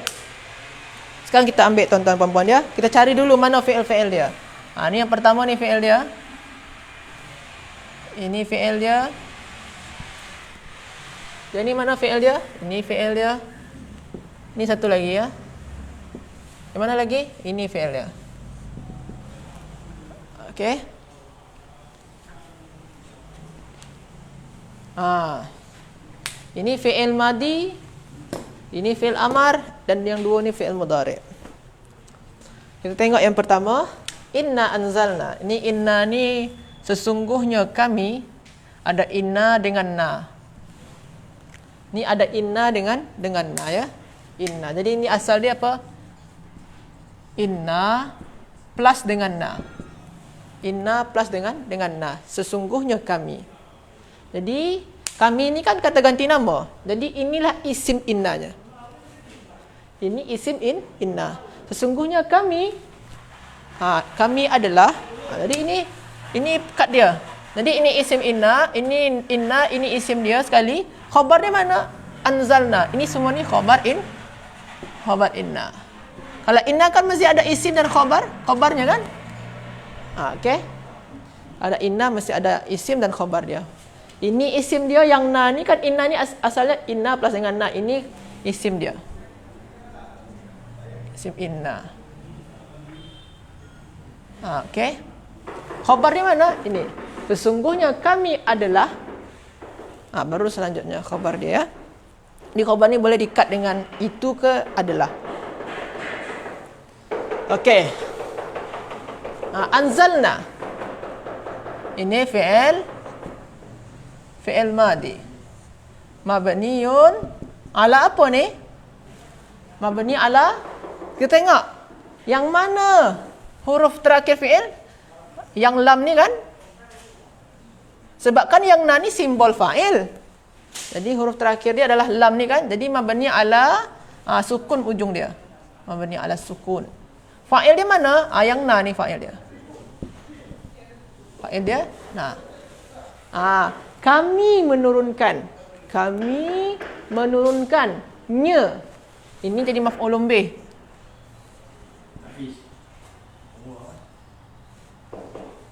Sekarang kita ambil tuan-tuan puan-puan dia. Kita cari dulu mana fi'il dia. Ni yang pertama ni fi'il dia. Ini fi'il dia. Jadi mana fi'il dia? Ini fi'il dia. Ini satu lagi ya. Yang mana lagi? Ini fi'il dia. Okey. Ini fi'il madi, ini fi'il amar, dan yang dua ni fi'il mudhari'. Kita tengok yang pertama, inna anzalna. Ini inna ni sesungguhnya kami, ada inna dengan na. Ni ada inna dengan na ya. Inna. Jadi ini asal dia apa? Inna plus dengan na. Inna plus dengan na. Sesungguhnya kami. Jadi kami ni kan kata ganti nama. Jadi inilah isim innanya. Ini isim inna. Sesungguhnya kami kami adalah jadi ini kat dia. Jadi ini isim inna, ini inna, ini isim dia sekali. Khabar dia mana? Anzalna. Ini semua ni khabar inna. Kalau inna kan mesti ada isim dan khabarnya kan? Okey. Ada inna mesti ada isim dan khabar dia. Ini isim dia, yang na ni kan inna ni asalnya inna plus dengan na. Ini isim dia. Isim inna. Okey. Khabar dia mana? Ini. Sesungguhnya kami adalah Baru selanjutnya khabar dia ya. Di khabar ni boleh dikat dengan itu ke adalah. Okey. Anzalna. Ini fi'il madi. Mabniun ala apa ni? Mabni ala, kita tengok yang mana huruf terakhir fi'il? Yang lam ni kan? Sebab kan yang na ni simbol fa'il. Jadi huruf terakhir dia adalah lam ni kan? Jadi mabni ala sukun ujung dia. Mabni ala sukun. Fa'il dia mana? Yang na ni fa'il dia. Fa'il dia na. Kami menurunkan. Kami menurunkannya. Ini jadi maf'ulun bih.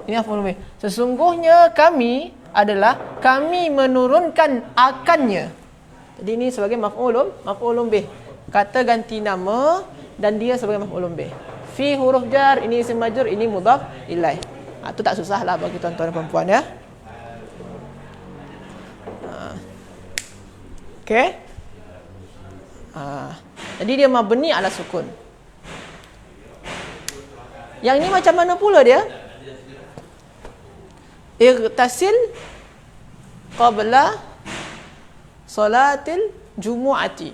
Ini maf'ulun bih. Sesungguhnya kami adalah kami menurunkan akannya. Jadi ini sebagai maf'ulun bih. Kata ganti nama dan dia sebagai maf'ulun bih. Fi huruf jar, ini isim majrur, ini mudhaf ilaih. Itu tak susahlah bagi tuan-tuan dan puan-puan ya. Okey. Jadi dia mabni ala sukun. Yang ni macam mana pula dia? Igtasil qabla salatil jumu'ati.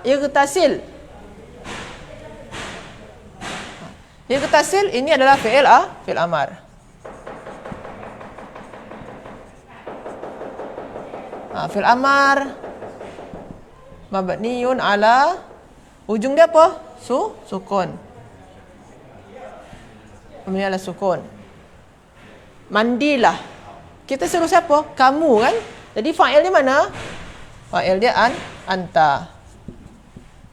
Igtasil. Igtasil ini adalah fi'il amar. Fi'il amar mabniun ala, ujung dia apa? Sukun. Mabni ala sukun. Mandilah. Kita suruh siapa? Kamu kan? Jadi fa'il dia mana? Fa'il dia anta.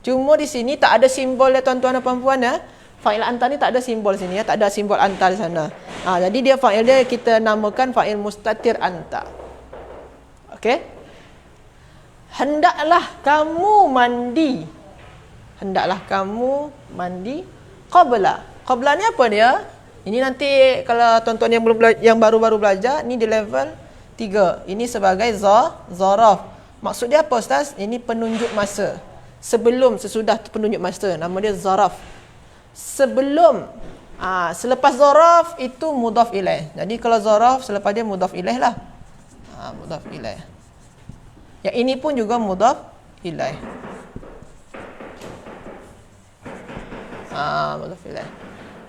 Cuma di sini tak ada simbol ya tuan-tuan dan puan-puan ya. Fa'il anta ni tak ada simbol sini ya, tak ada simbol anta di sana. Jadi dia fa'il dia kita namakan fa'il mustatir anta. Okey? Hendaklah kamu mandi. Hendaklah kamu mandi qabla. Qabla ni apa dia? Ini nanti kalau tuan-tuan yang baru-baru belajar, ni di level 3. Ini sebagai zaraf. Maksud dia apa Ustaz? Ini penunjuk masa. Sebelum, sesudah penunjuk masa. Nama dia zaraf. Sebelum, selepas zaraf itu mudhaf ilaih. Jadi kalau zaraf selepas dia mudhaf ilaih lah. Mudhaf ilaih. Yang ini pun juga mudhaf ilaih. Mudhaf ilaih.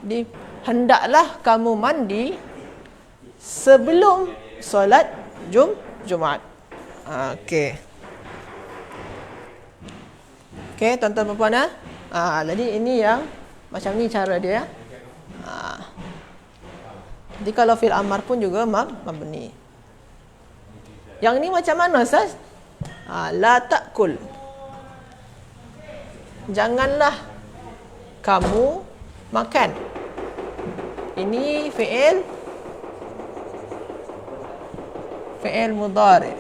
Jadi hendaklah kamu mandi sebelum solat Jumaat. Okey. Okey, tuan-tuan dan puan-puan. Jadi ini yang macam ni cara dia. Jadi kalau fi'il amar pun juga mabni. Yang ni macam mana Ustaz? La ta'kul. Janganlah kamu makan. Ini fi'il mudhari.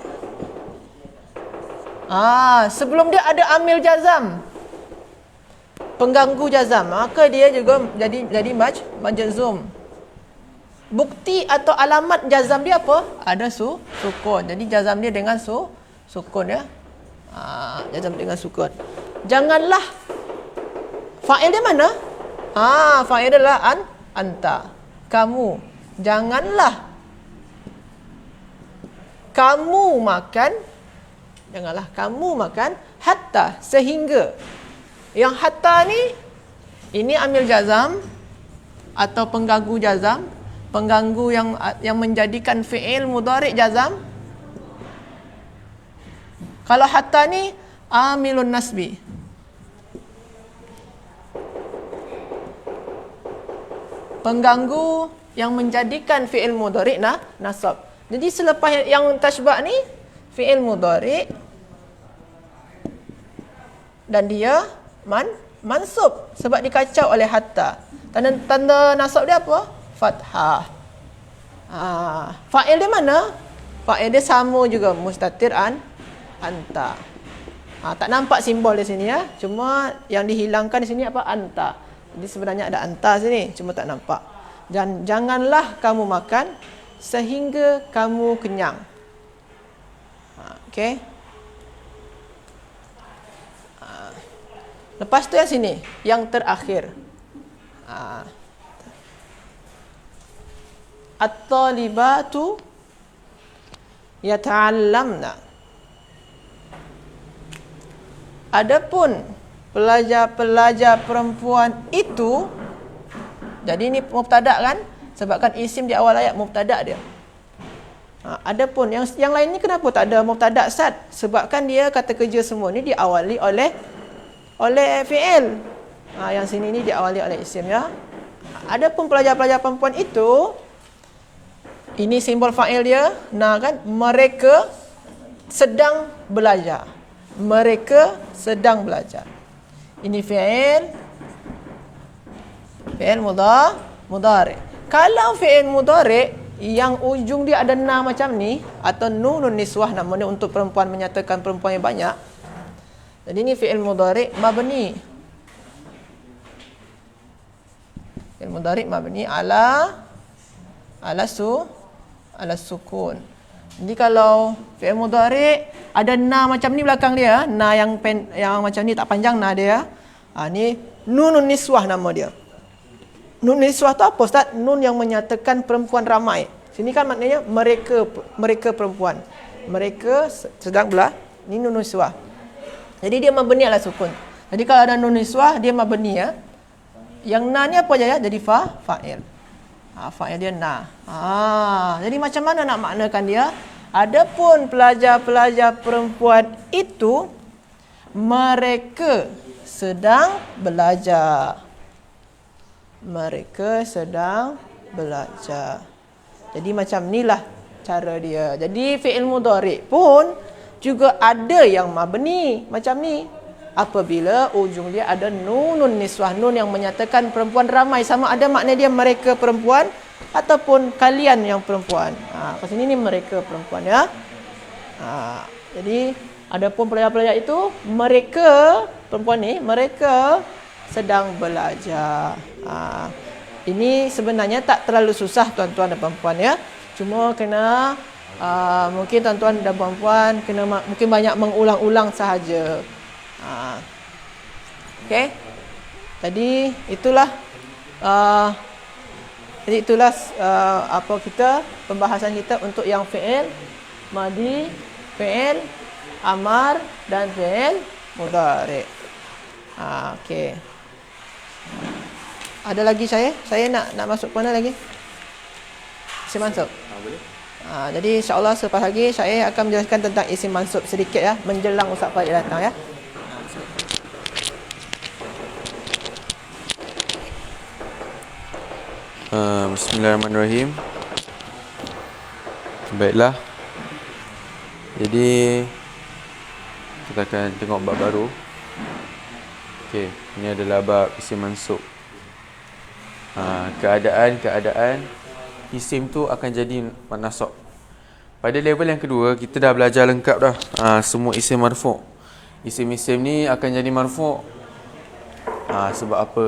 Sebelum dia ada amil jazam, pengganggu jazam, maka dia juga jadi majzum. Bukti atau alamat jazam dia apa? Ada sukun. Jadi jazam dia dengan sukun ya. Jazam dengan sukun. Janganlah. Fa'il dia mana? Fa'il dia adalah anta. Kamu. Janganlah kamu makan. Janganlah kamu makan hatta, sehingga. Yang hatta ni, ini amil jazam atau pengganggu jazam. Pengganggu yang menjadikan fi'il mudhari' jazam. Kalau hatta ni amilun nasbi. Pengganggu yang menjadikan fi'il mudhari' nasab. Jadi selepas yang tashbah ni fi'il mudhari' dan dia mansub sebab dikacau oleh hatta. Tanda nasab dia apa? Fathah. Fa'il dia mana? Fa'il dia sama juga, mustatir anta. Tak nampak simbol di sini ya. Cuma yang dihilangkan di sini apa? Anta. Jadi sebenarnya ada anta sini, cuma tak nampak. Dan janganlah kamu makan sehingga kamu kenyang. Okey. Lepas tu yang sini, yang terakhir. At-talibatu yata'allamna. Adapun pelajar-pelajar perempuan itu, jadi ini mubtada kan? Sebabkan isim di awal ayat mubtada dia. Adapun yang lain ni kenapa tak ada mubtada sad? Sebabkan dia kata kerja semua ni diawali oleh fi'il. Yang sini ni diawali oleh isim ya. Adapun pelajar-pelajar perempuan itu, ini simbol fa'il dia, kan? Mereka sedang belajar. Mereka sedang belajar. Ini fi'il mudhari'. Kalau fi'il mudhari' yang ujung dia ada na macam ni, atau nunun niswah namanya untuk perempuan, menyatakan perempuan yang banyak. Jadi ini fi'il mudhari' mabni. Fi'il mudhari' mabni ala sukun. Jadi kalau fi'il mudhari' ada na macam ni belakang dia, na yang macam ni tak panjang na dia. Ni nunun niswah nama dia. Nun niswah tu apa Ustaz? Nun yang menyatakan perempuan ramai. Sini kan maknanya mereka perempuan. Mereka sedang belah. Ni nun niswah. Jadi dia mabni ala sukun. Jadi kalau ada nun niswah dia mabni ya. Yang na ni apa aja ya? Jadi fa'il. Fa'il dia na. Jadi macam mana nak maknakan dia? Adapun pelajar-pelajar perempuan itu, mereka sedang belajar. Mereka sedang belajar. Jadi macam inilah cara dia. Jadi fi'il mudhari' pun juga ada yang mabni macam ni. Apabila ujung dia ada nunun niswah, nun yang menyatakan perempuan ramai, sama ada makna dia mereka perempuan ataupun kalian yang perempuan. Kat sini ni mereka perempuan ya. Jadi adapun pelajar-pelajar itu, mereka perempuan ni, mereka sedang belajar. Ini sebenarnya tak terlalu susah tuan-tuan dan puan-puan ya. Cuma kena mungkin tuan-tuan dan puan-puan kena mungkin banyak mengulang-ulang sahaja. Okey. Jadi itulah apa kita pembahasan kita untuk yang fi'il madi, fi'il amar dan fi'il mudhari'. Okey. Ada lagi saya nak masuk mana lagi? Isim mansub. Boleh. Jadi insya-Allah selepas lagi saya akan menjelaskan tentang isim mansub sedikit ya, menjelang Ustaz Fadil datang ya. Bismillahirrahmanirrahim. Baiklah. Jadi kita akan tengok bab baru. Okey, ini adalah bab isim mansub. Keadaan isim tu akan jadi nasab. Pada level yang kedua kita dah belajar lengkap dah semua isim marfu'. Isim-isim ni akan jadi marfu'. Sebab apa?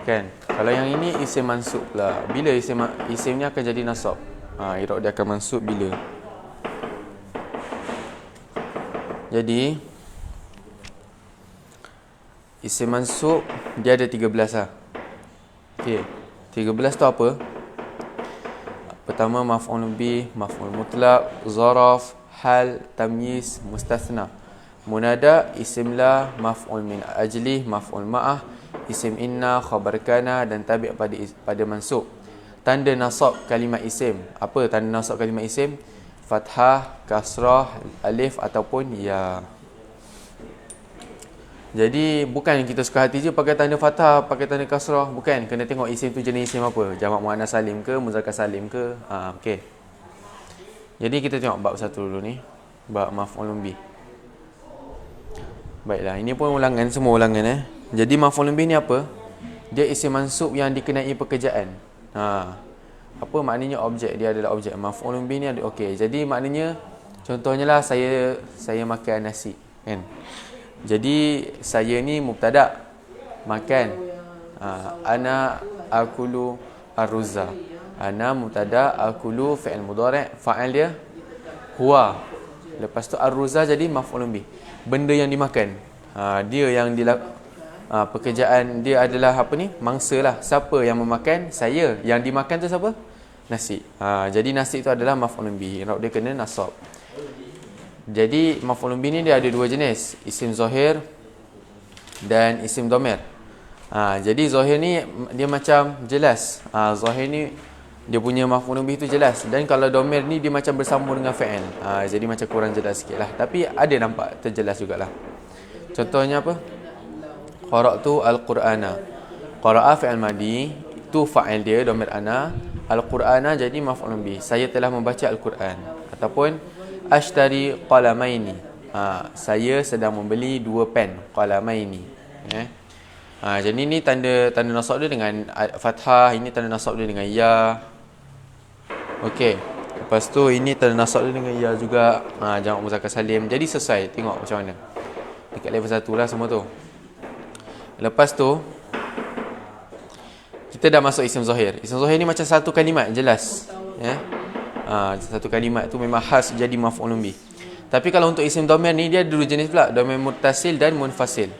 Kan? Kalau yang ini isim mansub lah. Bila isim ni akan jadi nasab? I'rab dia akan mansub bila? Jadi isim mansub dia ada 13 lah. Okey. 13 tu apa? Pertama maf'ul bih, maf'ul mutlaq, zaraf, hal, tamyiz, mustathna. Munada, isim la, maf'ul min ajlih, maf'ul ma'ah, isim inna, khabar kana dan tabi' pada mansub. Tanda nasab kalimat isim. Apa tanda nasab kalimat isim? Fathah, kasrah, alif ataupun ya. Jadi bukan kita suka hati je pakai tanda fathah, pakai tanda kasrah, bukan. Kena tengok isim tu jenis isim apa. Jamak muannas salim ke, muzakkar salim ke. Okey. Jadi kita tengok bab satu dulu ni. Bab maf'ul bih. Baiklah, ini pun ulangan, semua ulangan Jadi maf'ul bih ni apa? Dia isim mansub yang dikenai pekerjaan. Apa maknanya objek? Dia adalah objek. Maf'ul bih ni ada okey. Jadi maknanya contohnya lah saya makan nasi, kan? Jadi saya ni mubtada, makan. Ana akulu ar-ruzza. Ana mubtada, akulu fi'il mudhari', fa'il dia huwa. Lepas tu ar-ruza jadi maf'ulun bih. Benda yang dimakan. Dia yang pekerjaan dia adalah apa ni? Mangsa lah. Siapa yang memakan? Saya. Yang dimakan tu siapa? Nasi. Jadi nasi itu adalah maf'ulun bih. Rab dia kena nasab. Jadi maf'ulun bih ni dia ada dua jenis, isim zahir dan isim dhamir. Jadi zahir ni dia macam jelas. Zahir ni dia punya maf'ulun bih tu jelas, dan kalau dhamir ni dia macam bersambung dengan fa'il. Jadi macam kurang jelas sikitlah, tapi ada nampak terjelas jugalah. Contohnya apa? Qara'tu al-Qur'ana. Qara'a fi'il madi, tu fa'il dia dhamir ana. Al-Qur'ana jadi maf'ulun bih. Saya telah membaca Al-Quran. Ataupun ashtari qalamaini. Saya sedang membeli dua pen, qalamaini. Jadi ni tanda nasab dia dengan fathah, ini tanda nasab dia dengan ya. Okey. Lepas tu ini tanda nasab dia dengan ya juga. Jamak muzakkar salim. Jadi sesuai, tengok macam mana. Dekat level 1 lah semua tu. Lepas tu kita dah masuk isim zahir. Isim zahir ni macam satu kalimat jelas, ya. Satu kalimat tu memang khas jadi maf'ulun bih. Tapi kalau untuk isim dhamir ni dia ada dua jenis pula, dhamir muttasil dan munfasil.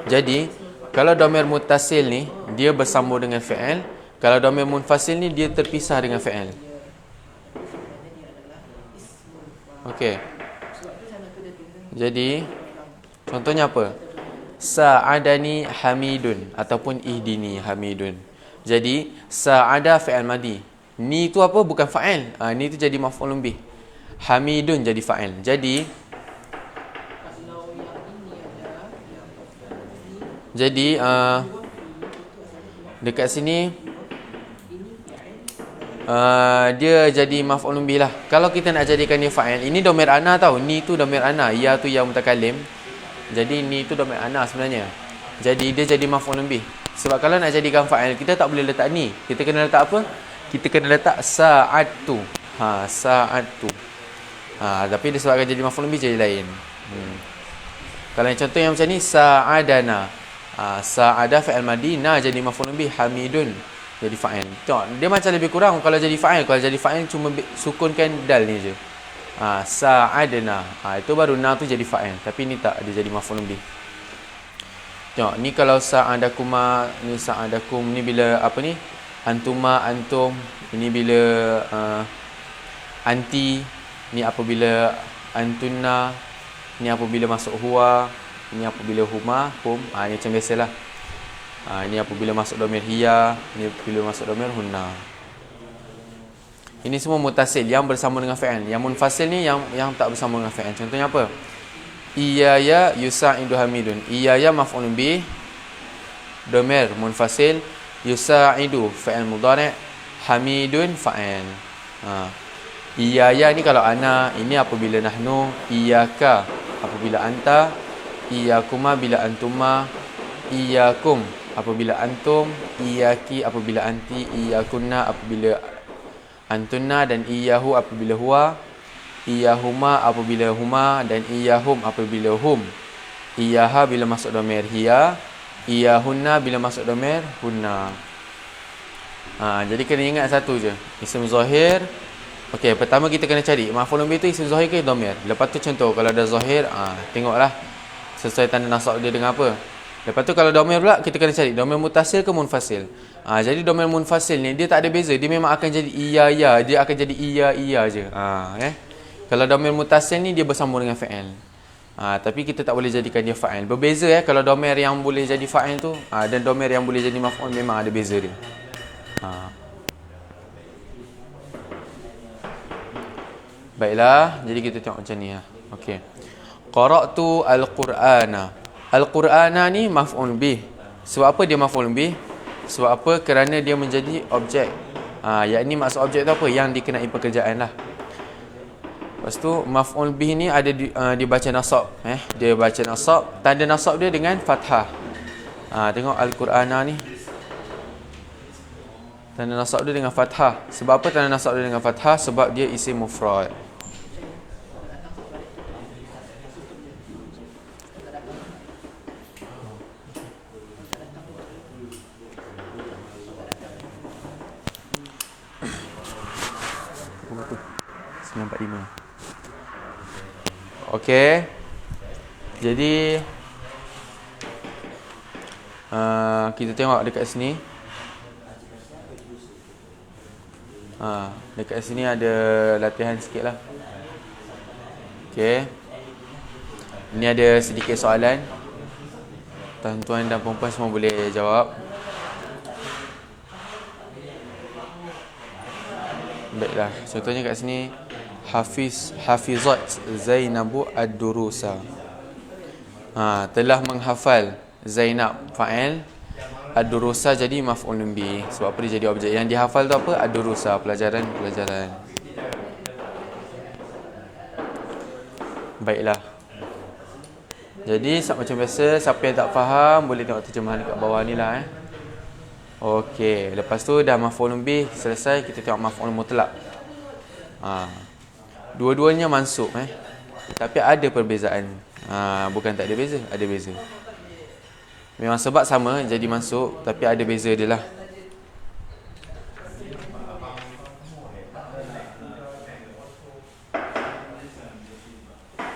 Jadi kalau dhamir muttasil ni dia bersambung dengan fi'il, kalau dhamir munfasil ni dia terpisah dengan fi'il. Okey. Jadi contohnya apa? Sa'adani hamidun ataupun ihdini hamidun. Jadi sa'ada fi'il madi. Ni tu apa? Bukan fa'il. Ni tu jadi maf'ulun bih. Hamidun jadi fa'il. Jadi dekat sini dia jadi maf'ulun bih lah. Kalau kita nak jadikan dia fa'il, ini dhamir ana tau. Ni tu dhamir ana, ya tu ya mutakallim. Jadi ni tu dhamir ana sebenarnya. Jadi dia jadi maf'ulun bih. Sebab kalau nak jadikan fa'il, kita tak boleh letak ni. Kita kena letak apa? Kita kena letak sa'atu. Sa'atu. Tapi disebabkan jadi maf'ulun bih jadi lain. Kalau yang contoh yang macam ni, sa'adana. Sa'ada fi'il madi, na jadi maf'ulun bih, hamidun jadi fa'il. Tengok, dia macam lebih kurang kalau jadi fa'il. Kalau jadi fa'il cuma sukunkan dal ni je. Sa'adna. Itu baru na tu jadi fa'il. Tapi ni tak, dia jadi maf'ulun bih. Tengok, ni kalau sa'adakuma, ni sa'adakum, ni bila apa ni? Antuma, antum. Ini bila anti. Ni apabila antunna. Ni apabila masuk huwa. Ini apabila huma, hum. Ni macam biasalah. Ini apabila masuk dhamir hiya. Ini apabila masuk dhamir hunna. Ini semua mutasil yang bersambung dengan fa'il. Yang munfasil ni yang tak bersambung dengan fa'il. Contohnya apa? Iyaya yusa'idu hamidun. Iyaya maf'ulun bih, dhamir munfasil, yusa'idu fa'il mudhari', hamidun fa'il. Iyaya ni kalau ana, ini apabila nahnu, iyaka apabila anta, iyakuma bila antuma, iyakum apabila antum, iyaki apabila anti, iyakunna apabila antunna, dan iyahu apabila huwa, iyahuma apabila huma, dan iyahum apabila hum. Iyaha bila masuk dhamir hiya, iyahunna bila masuk dhamir hunna. Jadi kena ingat satu je, isim zahir. Okey, pertama kita kena cari maf'ulun bih tu isim zahir ke dhamir. Lepas tu contoh kalau ada zahir, tengoklah sesuai tanda nasab dia dengan apa. Lepas tu kalau dhamir pula kita kena cari dhamir muttasil ke munfasil. Jadi dhamir munfasil ni dia tak ada beza, dia memang akan jadi iya ya, dia akan jadi iya iya je. Kalau dhamir muttasil ni dia bersambung dengan fa'il. Tapi kita tak boleh jadikan dia fa'il. Berbeza kalau dhamir yang boleh jadi fa'il tu dan dhamir yang boleh jadi maf'ul memang ada beza dia. Baiklah, jadi kita tengok macam ni. Okey. Qara'tu al-Qur'ana. Al-Qur'ana ni maf'ul bih. Sebab apa dia maf'ul bih? Sebab apa? Kerana dia menjadi objek. Yakni maksud objek tu apa? Yang dikenai pekerjaan lah. Lepas tu maf'ul bih ni ada dia baca nasab. Dia baca nasab. Tanda nasab dia dengan fathah. Tengok al-Qur'ana ni. Tanda nasab dia dengan fathah. Sebab apa tanda nasab dia dengan fathah? Sebab dia isim mufrad. 945. Okey. Jadi kita tengok dekat sini. Dekat sini ada latihan sikit lah. Okey. Ini ada sedikit soalan. Tuan-tuan dan puan-puan semua boleh jawab. Baiklah, contohnya kat sini Hafizat Zainabu ad-durusa. Telah menghafal Zainab fa'il, ad-durusa jadi maf'ulun bih. Sebab apa dia jadi objek? Yang dihafal tu apa? Ad-durusa, pelajaran. Baiklah. Jadi macam biasa, siapa yang tak faham boleh tengok terjemahan dekat bawah ni lah. Okey, lepas tu dah maf'ulun bih selesai, kita tengok maf'ul mutlak. Dua-duanya mansub tapi ada perbezaan. Bukan tak ada beza, ada beza. Memang sebab sama jadi mansub, tapi ada beza dia lah.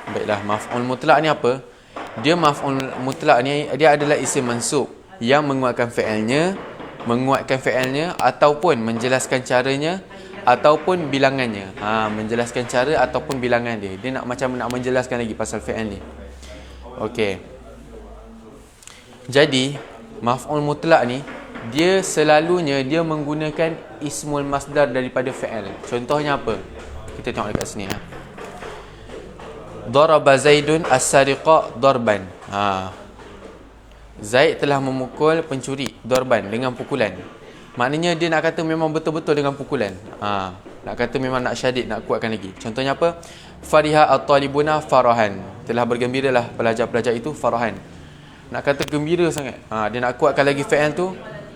Baiklah, maf'ul mutlak ni apa? Dia maf'ul mutlak ni dia adalah isim mansub yang menguatkan fi'ilnya, ataupun menjelaskan caranya ataupun bilangannya. Menjelaskan cara ataupun bilangan dia. Dia nak menjelaskan lagi pasal fi'il ni. Okey. Jadi, maf'ul mutlak ni dia selalunya dia menggunakan ismul masdar daripada fi'il. Contohnya apa? Kita tengok dekat sini. Daraba Zaidun as-sariqa darban. Zaid telah memukul pencuri darban dengan pukulan. Maknanya dia nak kata memang betul-betul dengan pukulan. Nak kata memang nak syadid, nak kuatkan lagi. Contohnya apa? Fariha at-talibuna farahan. Telah bergembiralah pelajar-pelajar itu farahan. Nak kata gembira sangat. Dia nak kuatkan lagi fi'il tu,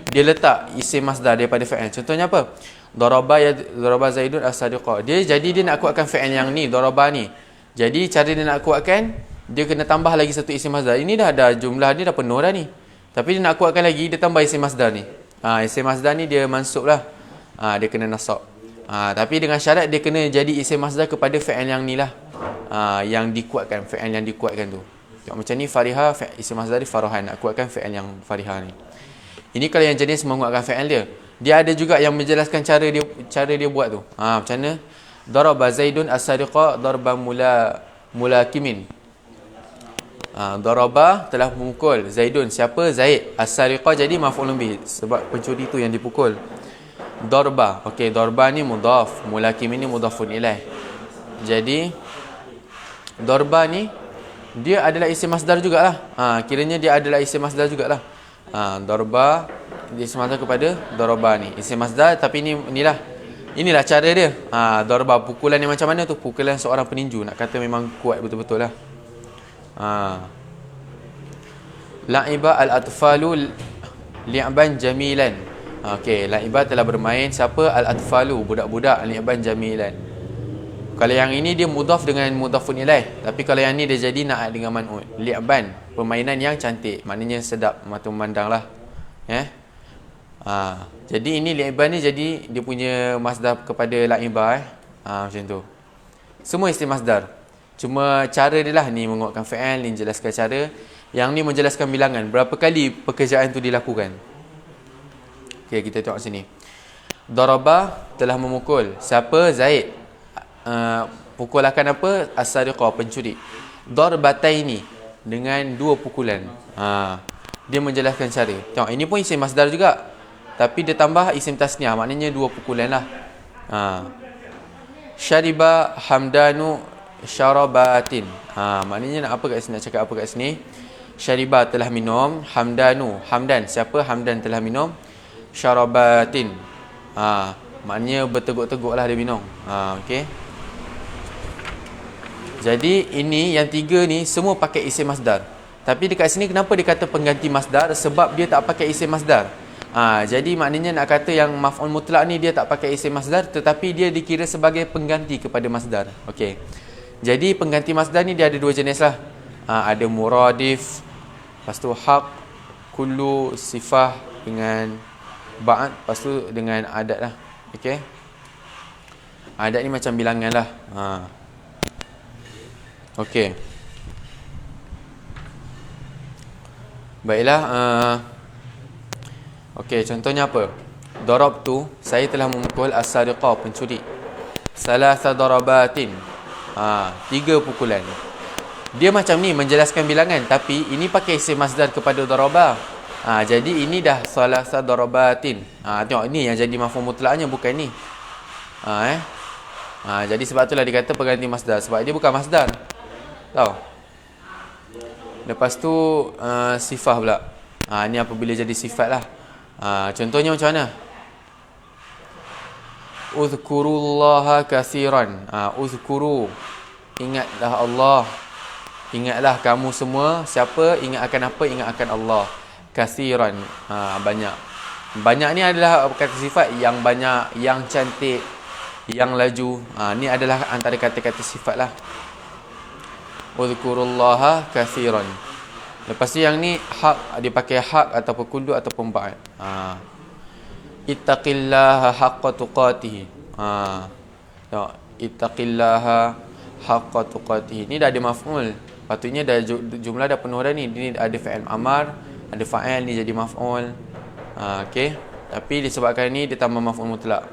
dia letak isim masdar daripada fi'il. Contohnya apa? Daraba Zaidun as-sariqa. Jadi dia nak kuatkan fi'il yang ni, daraba ni. Jadi cara dia nak kuatkan, dia kena tambah lagi satu isim masdar. Ini dah jumlah dia dah penuh dah ni. Tapi dia nak kuatkan lagi, dia tambah isim masdar ni. Isim masdar ni dia mansub lah. Dia kena nasab. Tapi dengan syarat dia kena jadi isim masdar kepada fi'il yang ni lah. Yang dikuatkan, fi'il yang dikuatkan tu. Tengok macam ni, fariha, isim masdar di farahan. Nak kuatkan fi'il yang fariha ni. Ini kalau yang jenis menguatkan fi'il dia. Dia ada juga yang menjelaskan cara dia buat tu. Macam mana? Daraba Zaidun as-sariqa darban mulakimin. Daraba telah memukul Zaidun. Siapa? Zaid. As-sariqa jadi maf'ulun bih, sebab pencuri tu yang dipukul. Darba. Okey, darba ni mudhaf, mulakimin ni mudhafun ilaih. Jadi darba ni dia adalah isim masdar jugalah. Kiranya dia adalah isim masdar jugalah. Darba isim masdar kepada daraba ni. Isim masdar tapi inilah cara dia. Darba, pukulan ni macam mana tu? Pukulan seorang peninju. Nak kata memang kuat betul-betul lah. La'iba al-atfalu li'ban jamilan. Okey, la'iba telah bermain. Siapa? Al-atfalu, budak-budak, li'ban jamilan. Kalau yang ini dia mudhaf dengan mudhafun ilaih. Tapi kalau yang ni dia jadi na'at dengan man'ud. Li'ban, permainan yang cantik. Maknanya sedap mata memandang lah. Jadi ini li'ban ni jadi dia punya masdar kepada la'iba. Macam tu. Semua isim masdar. Cuma cara dia lah ni menguatkan fi'il, ni menjelaskan cara. Yang ni menjelaskan bilangan. Berapa kali pekerjaan tu dilakukan. Okey, kita tengok sini. Daraba telah memukul. Siapa? Zaid. Pukulakan apa? As-sariqa, pencuri. Darbataini, dengan dua pukulan. Dia menjelaskan cara. Tengok, ini pun isim masdar juga. Tapi dia tambah isim tasniah, maknanya dua pukulan lah. Syariba Hamdanu syarabatin. Maknanya nak apa kat sini? Nak cakap apa kat sini? Syariba telah minum, Hamdanu, Hamdan, siapa? Hamdan telah minum, syarabatin. Maknanya berteguk-teguk lah dia minum. Okey. Jadi ini yang tiga ni semua pakai isim masdar. Tapi dekat sini kenapa dia kata pengganti masdar? Sebab dia tak pakai isim masdar. Jadi maknanya nak kata yang maf'ul mutlak ni dia tak pakai isim masdar, tetapi dia dikira sebagai pengganti kepada masdar. Okey. Jadi pengganti masdar ni dia ada dua jenis lah. Ada muradif, lepas tu haq, kullu, sifah dengan ba'd, lepas tu dengan adat lah. Okey. Adat ni macam bilangan lah. Okey. Baiklah. Okey, contohnya apa? Darabtu, saya telah memukul as-sariqah, pencuri. Salasa darabatin. 3 pukulan. Dia macam ni menjelaskan bilangan, tapi ini pakai isim masdar kepada daraba. Jadi ini dah salasa darabatin. Tengok ni yang jadi maf'ul mutlaknya, bukan ni. Jadi sebab itulah dikata pengganti masdar, sebab dia bukan masdar. Tahu? Lepas tu sifah pula. Ni apabila jadi sifat lah. Contohnya macam mana? Uzkurullaha katsiran. Uzkuru, ingatlah Allah. Ingatlah kamu semua. Siapa? Ingat akan apa? Ingat akan Allah. Katsiran, banyak. Banyak ni adalah kata sifat yang banyak, yang cantik, yang laju. Ni adalah antara kata-kata sifat lah. Uzkurullaha katsiran. Lepas tu yang ni hak, dia pakai hak ataupun kudu ataupun ba'd. Ittaqillaha haqqa tuqatih. Tengok, ittaqillaha haqqa tuqatih. Ni dah ada maf'ul. Patutnya dah jumlah dah penuh dah ni. Ni ada fi'il amar, ada fa'il, ni jadi maf'ul. Okey. Tapi disebabkan ni dia tambah maf'ul mutlak.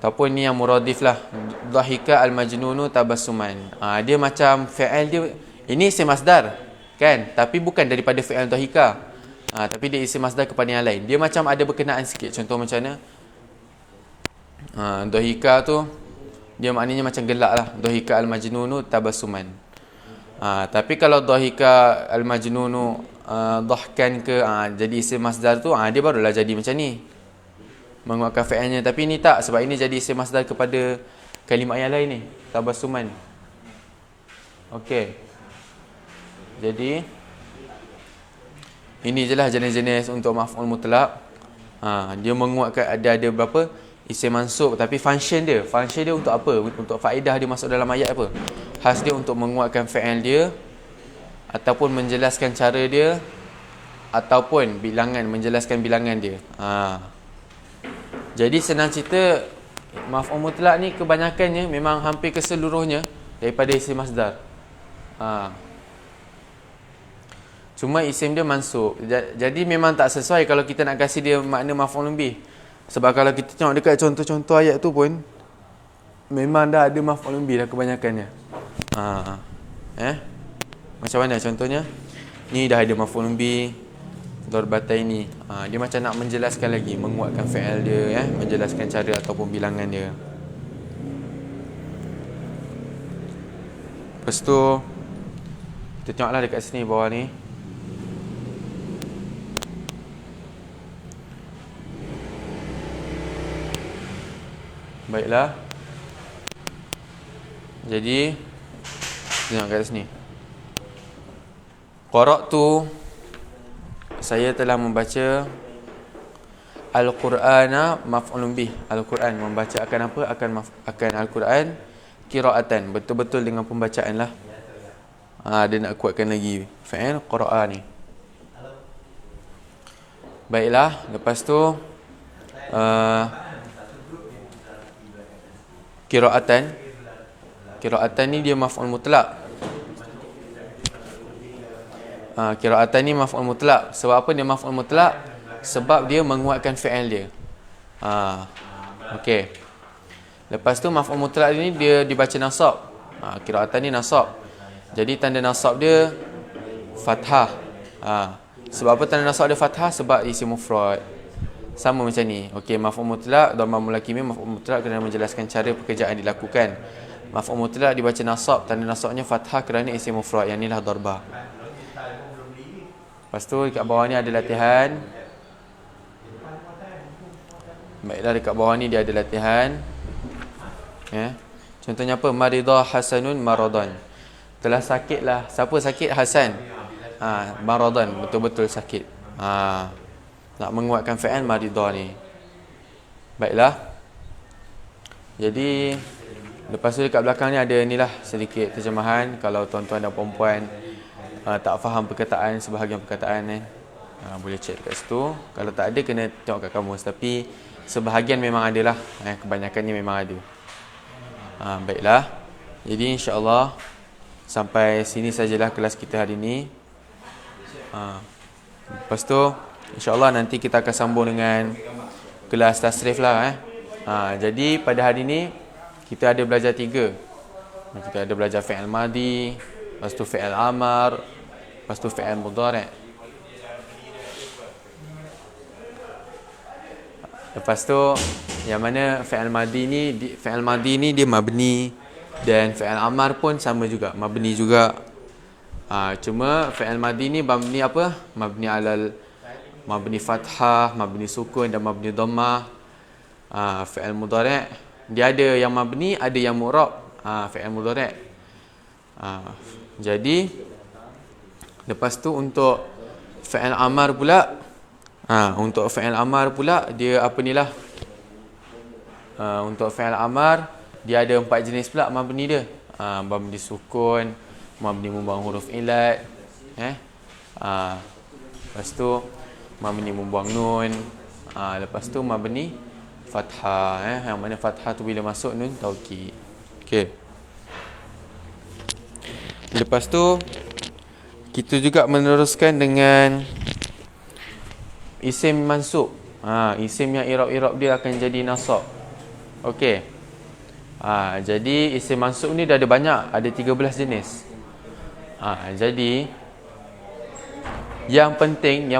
Ataupun ni yang muradif lah. Dhahika al-majnunu tabassuman. Dia macam fi'il dia. Ini isim masdar, kan? Tapi bukan daripada fi'il dhahika. Tapi dia isim masdar kepada yang lain. Dia macam ada berkenaan sikit. Contoh macam mana? Dhahika tu, dia maknanya macam gelak lah. Dhahika al-majnunu tabassuman. Tapi kalau dhahika al-majnunu dhahkan ke, jadi isim masdar tu, dia barulah jadi macam ni, menguatkan fi'ilnya. Tapi ni tak, sebab ini jadi isim masdar kepada kalimat yang lain ni, tabassuman. Okey. Jadi ini je lah jenis-jenis untuk maf'ul mutlak. Dia menguatkan, ada berapa isim mansub, tapi function dia untuk apa? Untuk faedah dia masuk dalam ayat apa? Khas dia untuk menguatkan fi'il dia, ataupun menjelaskan cara dia, ataupun bilangan, menjelaskan bilangan dia. Jadi senang cerita, maf'ul mutlak ni kebanyakannya, memang hampir keseluruhnya daripada isim masdar. Cuma isim dia mansub. Jadi memang tak sesuai kalau kita nak kasih dia makna maf'ul bih. Sebab kalau kita tengok dekat contoh-contoh ayat tu pun, memang dah ada maf'ul bih dah kebanyakannya. Macam mana contohnya? Ni dah ada maf'ul bih, darbatai ni. Dia macam nak menjelaskan lagi, menguatkan fi'il dia, menjelaskan cara ataupun bilangan dia. Lepas tu kita tengoklah dekat sini bawah ni. Baiklah. Jadi tengok kat sini. Qara'tu, saya telah membaca Al-Qur'ana maf'ulun bih. Al-Quran, membaca akan apa? Akan Al-Quran qira'atan, betul-betul dengan pembacaan lah. Dia nak kuatkan lagi fa'il qara'a ni. Baiklah, lepas tu Qira'atan ni dia maf'ul mutlak. Qira'atan ni maf'ul mutlak. Sebab apa dia maf'ul mutlak? Sebab dia menguatkan fi'il dia. Okey. Lepas tu maf'ul mutlak ni dia dibaca nasab. Qira'atan ni nasab. Jadi tanda nasab dia fathah. Sebab apa tanda nasab dia fathah? Sebab isim mufrad. Sama macam ni. Okey, maf'ul mutlak, dhamma mulakimi, maf'ul mutlak kerana menjelaskan cara pekerjaan dilakukan. Maf'ul mutlak dibaca nasab, tanda nasabnya fathah kerana isim mufrad. Yang inilah darba. Lepas tu dekat bawah ni ada latihan. Baiklah, dekat bawah ni dia ada latihan. Contohnya apa? Maridah Hasanun maradan. Telah sakitlah. Siapa sakit? Hasan. Maradan, betul-betul sakit. Nak menguatkan fi'il maridah ni. Baiklah. Jadi lepas tu dekat belakang ni ada inilah sedikit terjemahan. Kalau tuan-tuan dan puan-puan tak faham perkataan, sebahagian perkataan boleh cek dekat situ. Kalau tak ada, kena tengok kat kamus. Tapi sebahagian memang ada lah, kebanyakannya memang ada. Baiklah. Jadi insya-Allah sampai sini sajalah kelas kita hari ini. Lepas tu insya-Allah nanti kita akan sambung dengan kelas tasrif lah. Jadi pada hari ini kita ada belajar 3. Kita ada belajar fi'il madi, lepas tu fi'il amar, lepas tu fi'il mudhari'. Lepas tu yang mana fi'il madi ni dia mabni, dan fi'il amar pun sama juga, mabni juga. Cuma fi'il madi ni mabni apa? Mabni fathah, mabni sukun dan mabni dhammah. Fi'il mudhari' dia ada yang mabni, ada yang mu'rab. Fi'il mudhari'. Jadi lepas tu untuk fi'il amar pula, untuk fi'il amar pula dia apa ni lah? Untuk fi'il amar dia ada 4 jenis pula mabni dia. Mabni sukun, mabni membuang huruf ilat, lepas tu mabni membuang nun, lepas tu mabni fathah, yang mana fathah tu bila masuk nun taukid. Okey. Lepas tu kita juga meneruskan dengan isim mansub. Isim yang i'rab dia akan jadi nasab. Okey. Jadi isim mansub ni dah ada banyak, ada 13 jenis. Jadi yang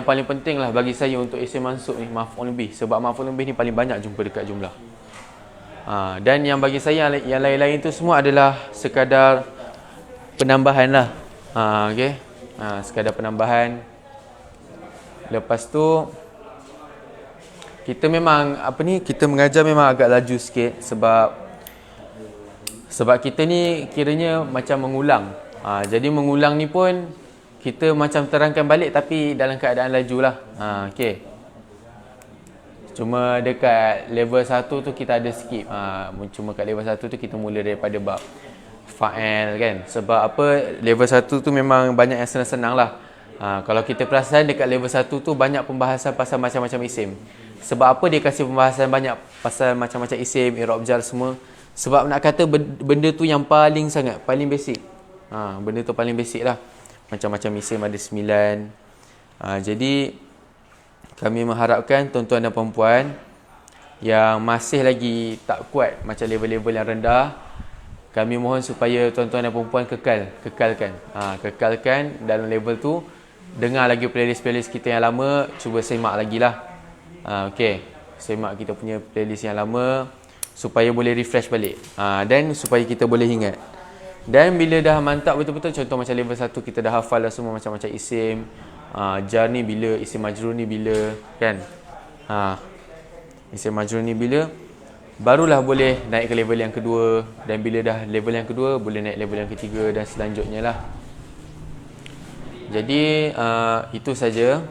paling penting lah bagi saya untuk isim mansub ni maf'ul bih, sebab maf'ul bih ni paling banyak jumpa dekat jumlah. Dan yang bagi saya yang lain-lain tu semua adalah sekadar penambahan lah. Okey. Sekadar penambahan. Lepas tu kita memang kita mengajar memang agak laju sikit sebab kita ni kiranya macam mengulang. Jadi mengulang ni pun kita macam terangkan balik tapi dalam keadaan laju lah. Okey. Cuma dekat level 1 tu kita ada skip. Cuma kat level 1 tu kita mula daripada bab fa'il kan. Sebab apa, level 1 tu memang banyak yang senang-senang lah. Kalau kita perasan dekat level 1 tu banyak pembahasan pasal macam-macam isim. Sebab apa dia kasih pembahasan banyak pasal macam-macam isim, i'rab jar semua? Sebab nak kata benda tu yang paling basic. Benda tu paling basic lah. Macam-macam isim ada 9. Jadi kami mengharapkan tuan-tuan dan puan-puan yang masih lagi tak kuat macam level-level yang rendah, kami mohon supaya tuan-tuan dan puan-puan kekalkan dalam level tu. Dengar lagi playlist kita yang lama, cuba semak lagi lah. Okey, semak kita punya playlist yang lama supaya boleh refresh balik, dan supaya kita boleh ingat. Dan bila dah mantap betul-betul, contoh macam level 1 kita dah hafal dah semua macam-macam isim, jar ni bila, isim majrur ni bila, kan? Isim majrur ni bila, barulah boleh naik ke level yang kedua. Dan bila dah level yang kedua, boleh naik level yang ketiga dan selanjutnya lah. Jadi itu saja.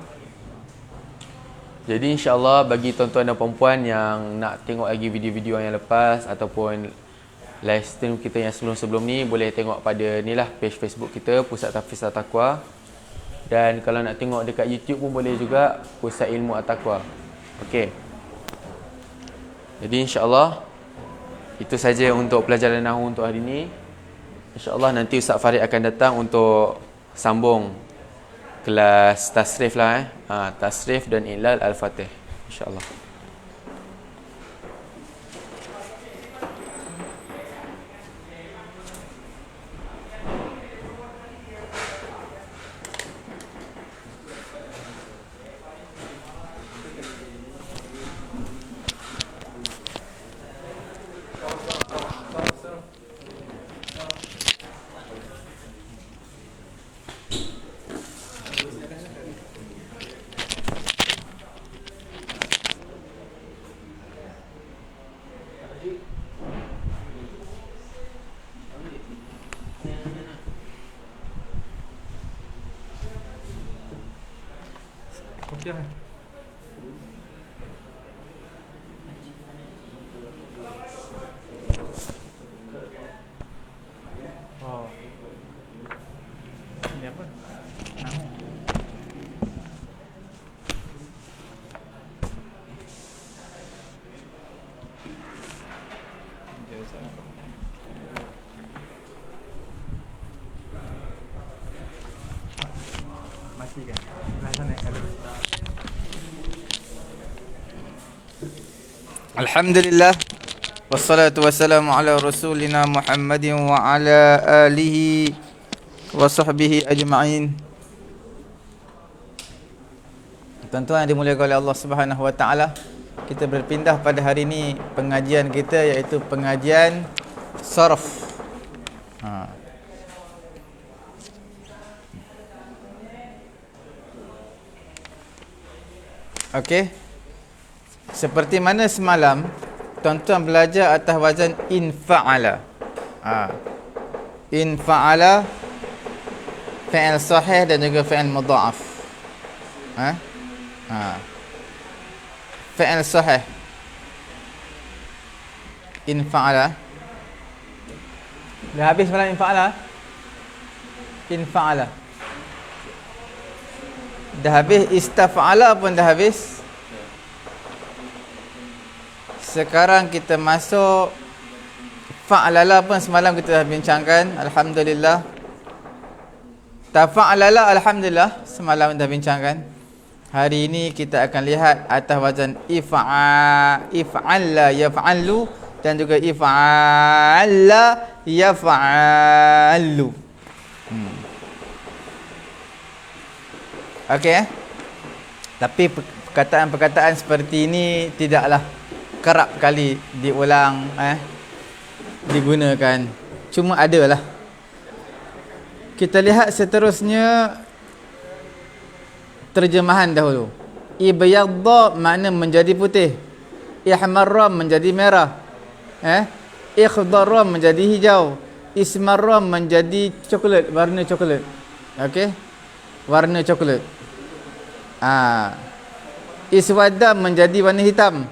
Jadi insya-Allah bagi tuan-tuan dan puan-puan yang nak tengok lagi video-video yang lepas ataupun live stream kita yang sebelum-sebelum ni, boleh tengok pada ni lah page Facebook kita, Pusat Tahfiz At-Taqwa. Dan kalau nak tengok dekat YouTube pun boleh juga, Pusat Ilmu At-Taqwa. Okey. Jadi insya-Allah itu saja untuk pelajaran nahwu untuk hari ini. Insya-Allah nanti Ustaz Farid akan datang untuk sambung kelas tasrif lah. Tasrif dan ilal al-fatih, insya-Allah. Ini apa? Nahwu. Alhamdulillah, wassalatu wassalamu ala rasulina Muhammadin wa ala alihi wa sahbihi ajma'in. Tuan-tuan yang dimuliakan oleh Allah Subhanahu wa taala, kita berpindah pada hari ini pengajian kita iaitu pengajian sarf. Okey. Seperti mana semalam tuan-tuan belajar atas wazan infa'ala. Infa'ala fi'il sahih dan juga fi'il mudha'af. Fi'il sahih infa'ala. Dah habis semalam infa'ala? Infa'ala. Dah habis istaf'ala pun dah habis. Sekarang kita masuk fa'lala pun semalam kita dah bincangkan. Alhamdulillah. Tafa'lala alhamdulillah semalam dah bincangkan. Hari ini kita akan lihat atas wazan if'alla yaf'allu dan juga if'alla yaf'allu. Okey. Tapi perkataan-perkataan seperti ini tidaklah kerap kali diulang, digunakan. Cuma adalah. Kita lihat seterusnya terjemahan dahulu. Ibyadda makna menjadi putih. Ihmarra menjadi merah. Ikhdarra menjadi hijau. Ismarra menjadi coklat, warna coklat. Okey? Warna coklat. Iswadda menjadi warna hitam.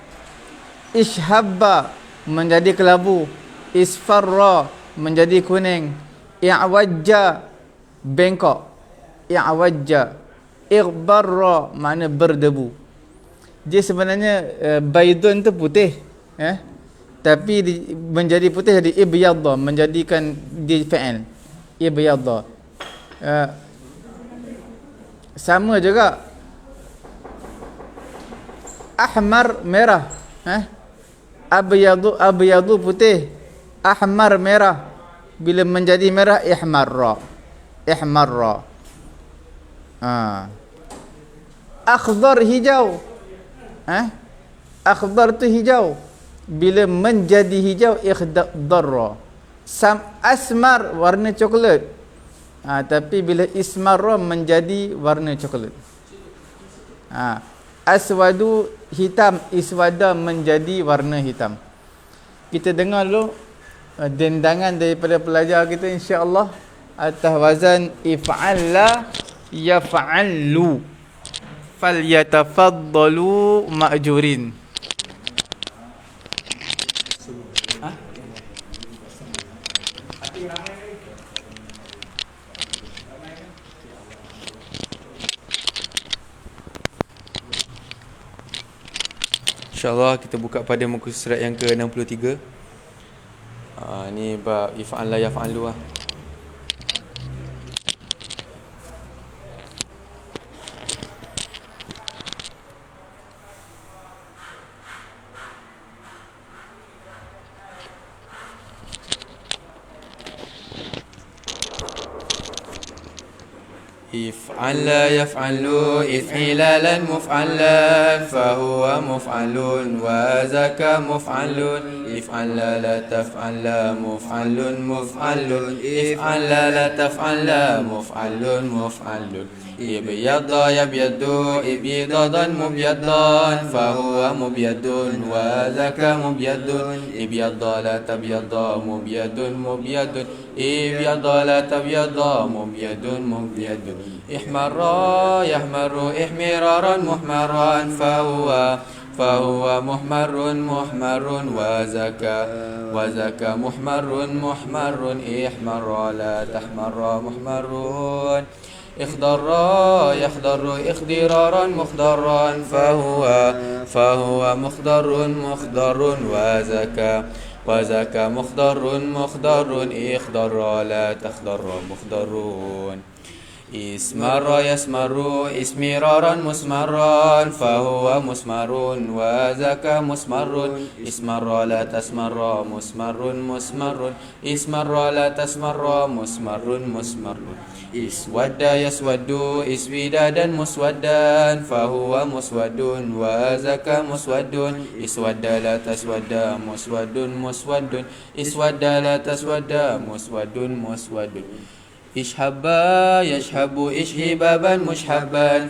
Ishhabba menjadi kelabu. Isfarra menjadi kuning. I'wajja bengkok. I'wajja. Ighbarra makna berdebu. Dia sebenarnya baydun tu putih, tapi menjadi putih jadi ibyadda, menjadikan dia fa'il ibyadda. Sama juga ahmar merah, abyadu putih, ahmar merah. Bila menjadi merah ihmarra. Akhdar hijau. Akhdar tu hijau. Bila menjadi hijau ikhdarra. Asmar warna coklat. Tapi bila ismarra menjadi warna coklat. Aswadu hitam, iswada menjadi warna hitam. Kita dengar dulu dendangan daripada pelajar kita insya-Allah atas wazan if'alla yaf'allu. Falyatafaddalu ma'jurin. InsyaAllah kita buka pada muka surat yang ke-63. Ni bab if'alla yaf'allu lah. if'alla yaf'allu if'ilalan muf'allan fahuwa muf'alun wa zaka muf'alun if'alla la taf'alla muf'alun muf'alun if'alla la taf'alla muf'alun muf'alun ibyadda yabyaddu ibyadan mubyadan fahuwa mubyadun wa zaka mubyadun ibyadda la tabyadda mubyadun mubyadun ibyadda la tabyadda mubyadun mubyadun ihmarra yahmaru ihmiraran muhmaran fahuwa muhmarun muhmarun wa zaka muhmarun muhmarun ihmarra la tahmarra muhmarun اخضرا يخضر اخضرارا مخضرا فهو مخضر مخضر وذاك مخضر مخضر إخضر لا تخضر مخضرون اسمر يسمر اسمرارا مسمرا فهو مسمر وذاك مسمر اسمر لا تسمر مسمر مسمر اسمر لا تسمر مسمر مسمر اسود يسود اسودادا مسودا فهو مسود وذاك مسود اسود لا تسود مسود مسود اسود لا تسود مسود مسود اشحبا يشحب اشهبابا مشحبا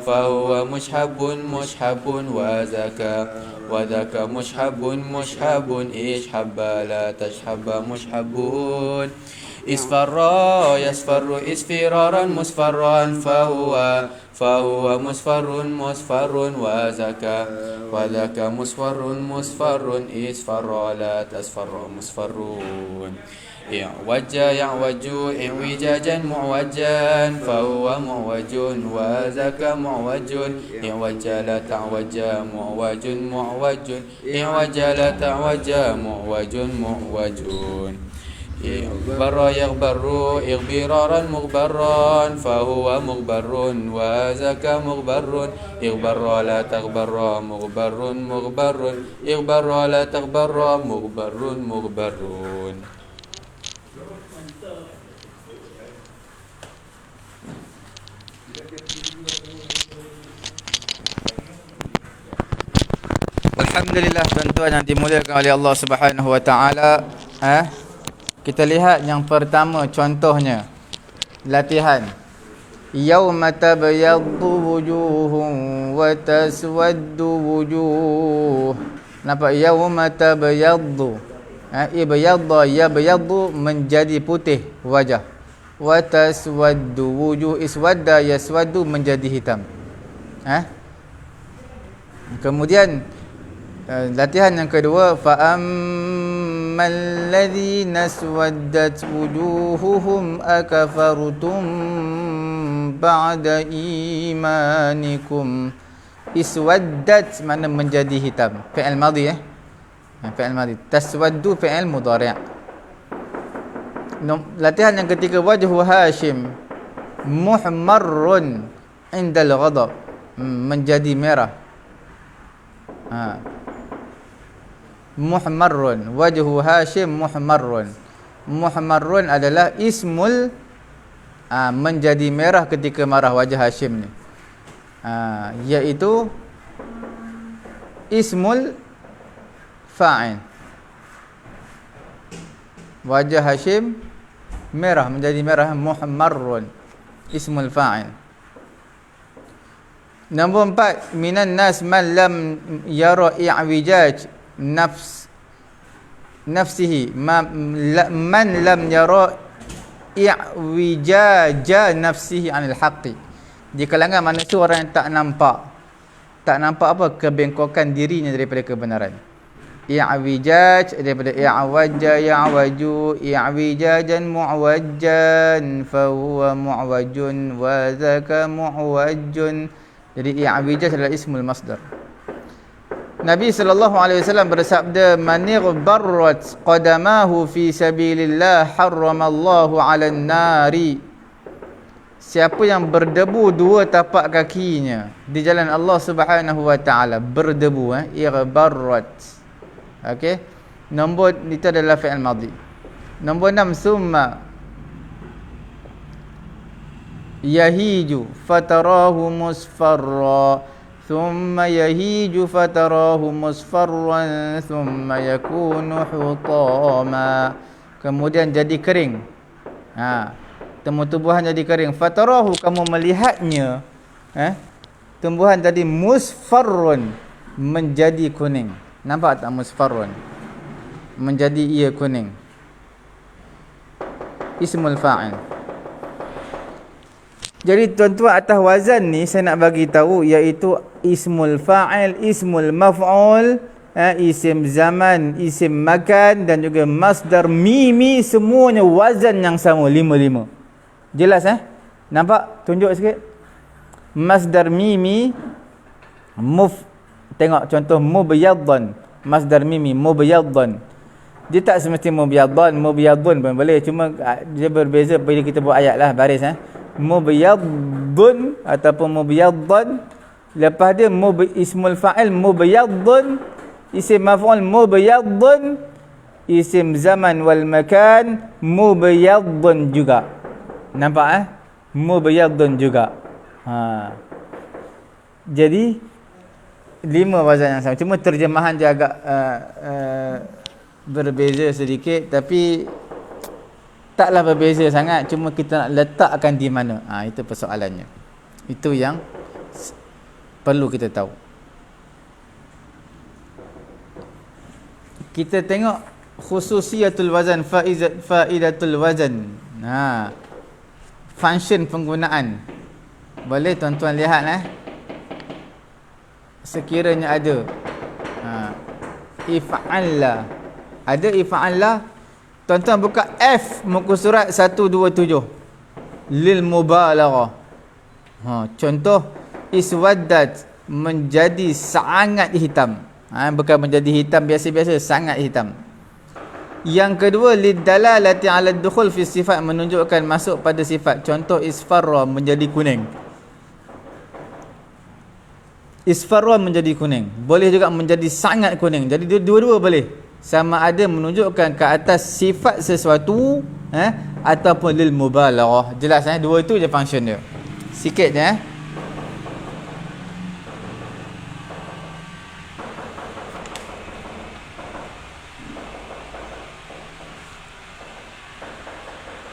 فهو مشحب مشحب وذاك مشحب مشحب اشحب لا تشحب مشحبون اصفر يصفر اصفرارا مصفرا فهو مصفر مصفر وذاك مصفر مصفر اصفر لا تصفر مصفرون اعوج يعوج اعوجاجا معوجا فهو معوج وذاك معوج اعوج لا تعوج معوج معوج اعوج لا تعوج معوج معوج اغبر يغبر اغبرارا مغبرا فهو مغبر وذاك مغبر اغبر لا تغبر مغبر مغبر اغبر لا تغبر مغبر مغبرون Alhamdulillah, tuan-tuan yang dimuliakan oleh Allah Subhanahu wa taala. Kita lihat yang pertama contohnya. Latihan. Yauma tabyaddu wujuhun wa taswaddu wujuh. Nampak? Yauma tabyaddu. Ibyadda yabyaddu, menjadi putih wajah. Wa taswaddu wujuh, iswadda yaswaddu, menjadi hitam. Kemudian latihan yang kedua, fa ammal ladzina swaddat wujuhuhum akafartum ba'da imanikum. Iswaddat mana menjadi hitam, fi'il madhi fi'il madhi. Taswaddu fi'il mudhari'. Latihan yang ketiga, wajhu Hashim muhmarrun indal ghadab, menjadi merah. Muhmarrun, wajhu Hashim muhmarrun. Muhmarrun adalah ismul menjadi merah ketika marah wajah Hashim ni, iaitu ismul fa'il. Wajah Hashim merah, menjadi merah, muhmarrun, ismul fa'il. Nombor 4, minan nas man lam yara i'wijaj nafsihi, man lam yara i'wijaja nafsihi anil haqqi. Di kalangan manusia orang yang tak nampak apa, kebengkokan dirinya daripada kebenaran. I'wijaj daripada i'waja ya'waju, i'wijajan mu'wajjan fa huwa mu'wajjun wa dzaka mu'wajjun. Jadi i'wijaj adalah ismul masdar. Nabi SAW bersabda, man ighbarrat qadamahu fi sabilillah harramallahu 'alan nari. Siapa yang berdebu dua tapak kakinya di jalan Allah Subhanahu wa taala, berdebu, ighbarrat. Okey. Nombor itu adalah fi'il madhi. Nombor 6, summa yahiju fatarahu musfarra, thumma yahiju fatarahu musfarran, thumma yakunu hutama. Kemudian jadi kering. Tumbuhan jadi kering. Fatarahu, kamu melihatnya, tumbuhan tadi musfarrun, menjadi kuning. Nampak tak musfarrun? Menjadi ia kuning. Ismul fa'il. Jadi tuan-tuan, atas wazan ni saya nak bagi tahu, iaitu ismul fa'il, ismul maf'ul, isim zaman, isim makan dan juga masdar mimi, semuanya wazan yang sama, 5-5. Jelas Nampak? Tunjuk sikit. Masdar mimi tengok contoh mubyaddan, Masdar mimi mubyaddan. Dia tak semesti mubyaddan, mubyadun pun boleh. Cuma dia berbeza bila kita buat ayat lah baris Mubyaddun ataupun mubyaddan. Lepas dia ismul fa'il mubyaddun, isim maf'ul mubyaddun, isim zaman wal makan mubyaddun juga. Nampak mubyaddun juga. Jadi 5 wazan yang sama. Cuma terjemahan dia agak berbeza sedikit, tapi taklah berbeza sangat, cuma kita nak letakkan di mana. Itu persoalannya. Itu yang perlu kita tahu. Kita tengok khususiyatul wazan, faidatul wazan. Function penggunaan. Boleh tuan-tuan lihat sekiranya ada if'alla. Ada if'alla. Tuan-tuan buka F muka surat 127. Lil mubalaghah. Contoh iswaddat, menjadi sangat hitam. Bukan menjadi hitam biasa-biasa, sangat hitam. Yang kedua lidalalati 'ala ad-dukhul fi sifat, menunjukkan masuk pada sifat. Contoh isfarra, menjadi kuning. Isfarra menjadi kuning. Boleh juga menjadi sangat kuning. Jadi dua-dua boleh. Sama ada menunjukkan ke atas sifat sesuatu ataupun lil mubalaghah. Jelas dua itu je function dia. Sikit je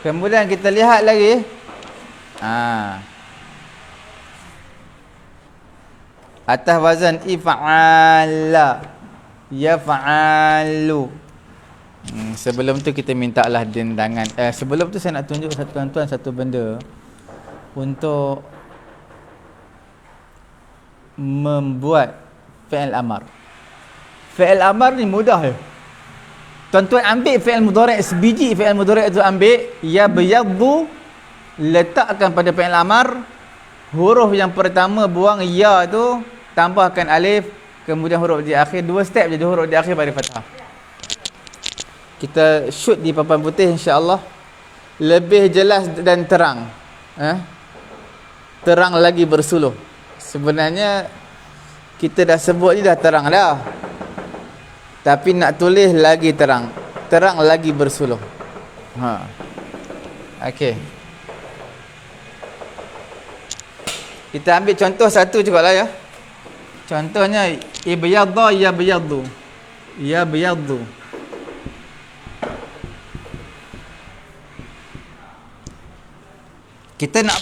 Kemudian kita lihat lagi atas wazan if'ala, yaf'alu. Sebelum tu kita minta lah dendangan. Sebelum tu saya nak tunjuk tuan-tuan satu benda untuk membuat fi'il amar. Fi'il amar ni mudah je. Tuan-tuan ambil fi'il mudhari', sebiji fi'il mudhari' tu ambil, ya bayaddu, letakkan pada fi'il amar. Huruf yang pertama buang ya tu, tambahkan alif, kemudian huruf di akhir. 2 step je huruf di akhir pada fathah. Kita shoot di papan putih insya-Allah. Lebih jelas dan terang. Terang lagi bersuluh. Sebenarnya kita dah sebut ni dah terang dah. Tapi nak tulis lagi terang. Terang lagi bersuluh. Okey. Kita ambil contoh satu juga lah ya. Contohnya ibyadda yabyaddu. Yabyaddu. Kita nak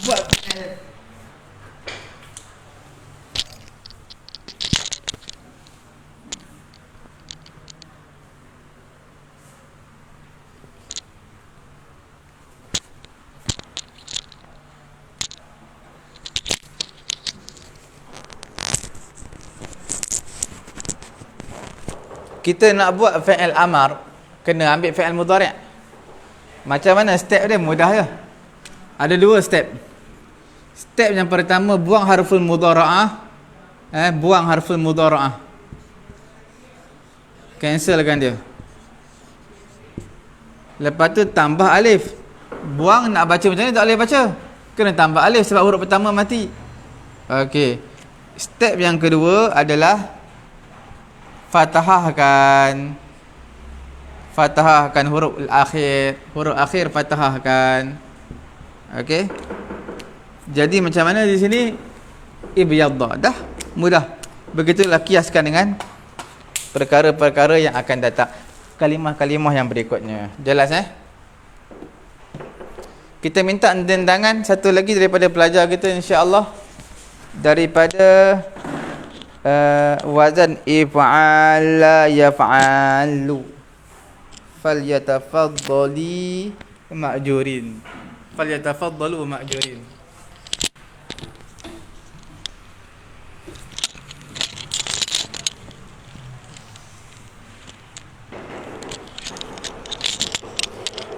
buat fi'il amar, kena ambil fi'il mudhari'. Macam mana step dia? Mudah je. Ada 2 step. Step yang pertama, buang harful mudhara'ah. Buang harful mudhara'ah. Cancelkan dia. Lepas tu tambah alif. Buang, nak baca macam ni tak boleh baca. Kena tambah alif sebab huruf pertama mati. Okey. Step yang kedua adalah fathahkan huruf akhir. Huruf akhir fathahkan. Okey. Jadi macam mana di sini? Ibyadda. Dah mudah. Begitulah kiaskan dengan perkara-perkara yang akan datang. Kalimah-kalimah yang berikutnya. Jelas Kita minta dendangan satu lagi daripada pelajar kita insya-Allah, daripada wazan if'ala yaf'alu. Falyatafaddali ma'jurin. Falyatafaddalu ma'jurin.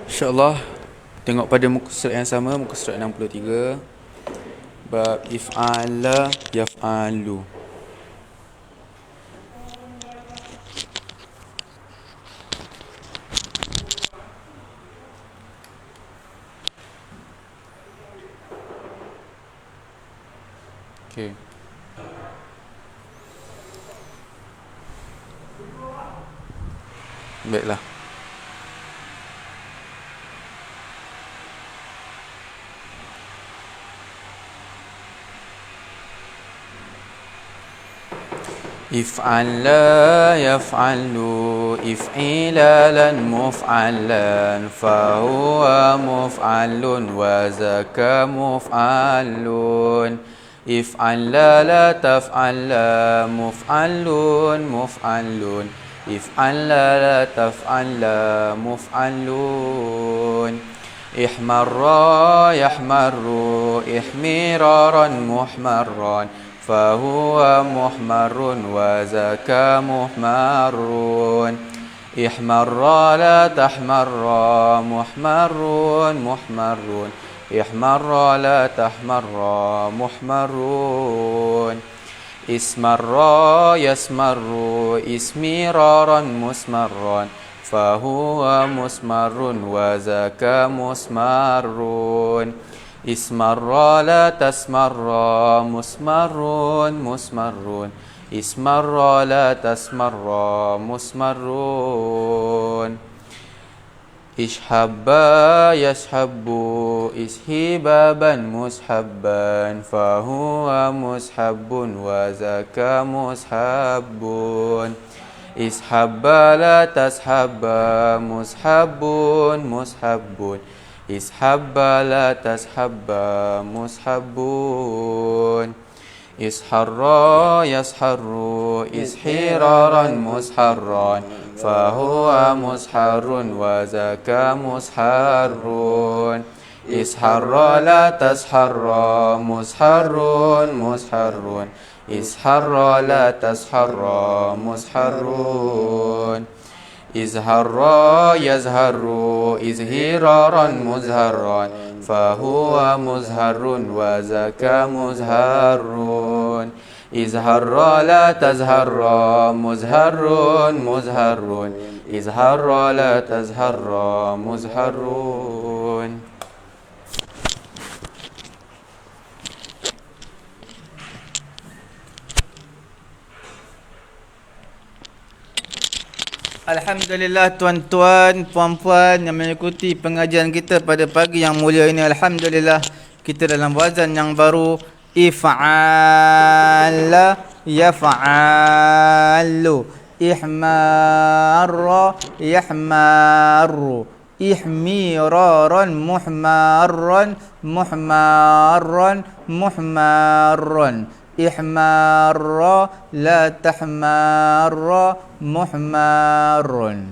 InsyaAllah tengok pada muka surat yang sama, muka surat 63, bab if'ala yaf'alu. Okey. Baiklah. If'al la yaf'alu if'ilalan muf'alan fahuwa muf'alun wa zaka muf'alun. If'al la taf'al la muf'alun muf'alun. If'al la taf'al la muf'alun. Ihmarra yahmarru ihmiraran muhmarran fahuwa muhmarun wa zaka muhmarun. Ihmarra la tahmarra muhmarun muhmarun. Ihmarra la tahmarra muhmarun. Ismarra yasmarru ismiraran musmarran fahuwa musmarun wa zaka musmarun. Ismarra la tasmarra musmarrun musmarrun. Ismarra la tasmarra musmarrun. Ishabba yashabbu ishibaban mushabban fahuwa mushabbun wa zaka mushabbun. Ishabba la tashabba mushabbun mushabbun. Ishabba la tashabba mushabbun. Isharra yasharru ishiraran musharran fahuwa musharrun wa zaka musharrun. Isharra la tasharra musharrun musharrun. Isharra la tasharra musharrun. Izharra yazharru izhiraran muzharran fahuwa muzharrun wa zaka muzharrun. Izharra la tazharra muzharrun muzharrun. Izharra la tazharra muzharrun. Alhamdulillah tuan-tuan, puan-puan yang mengikuti pengajian kita pada pagi yang mulia ini. Alhamdulillah kita dalam wazan yang baru. If'ala yaf'alu. Ihmarra yahmarru. Ihmiraran muhmarran muhmarran muhmarran. Ihmarra la tahmarra muhmarun.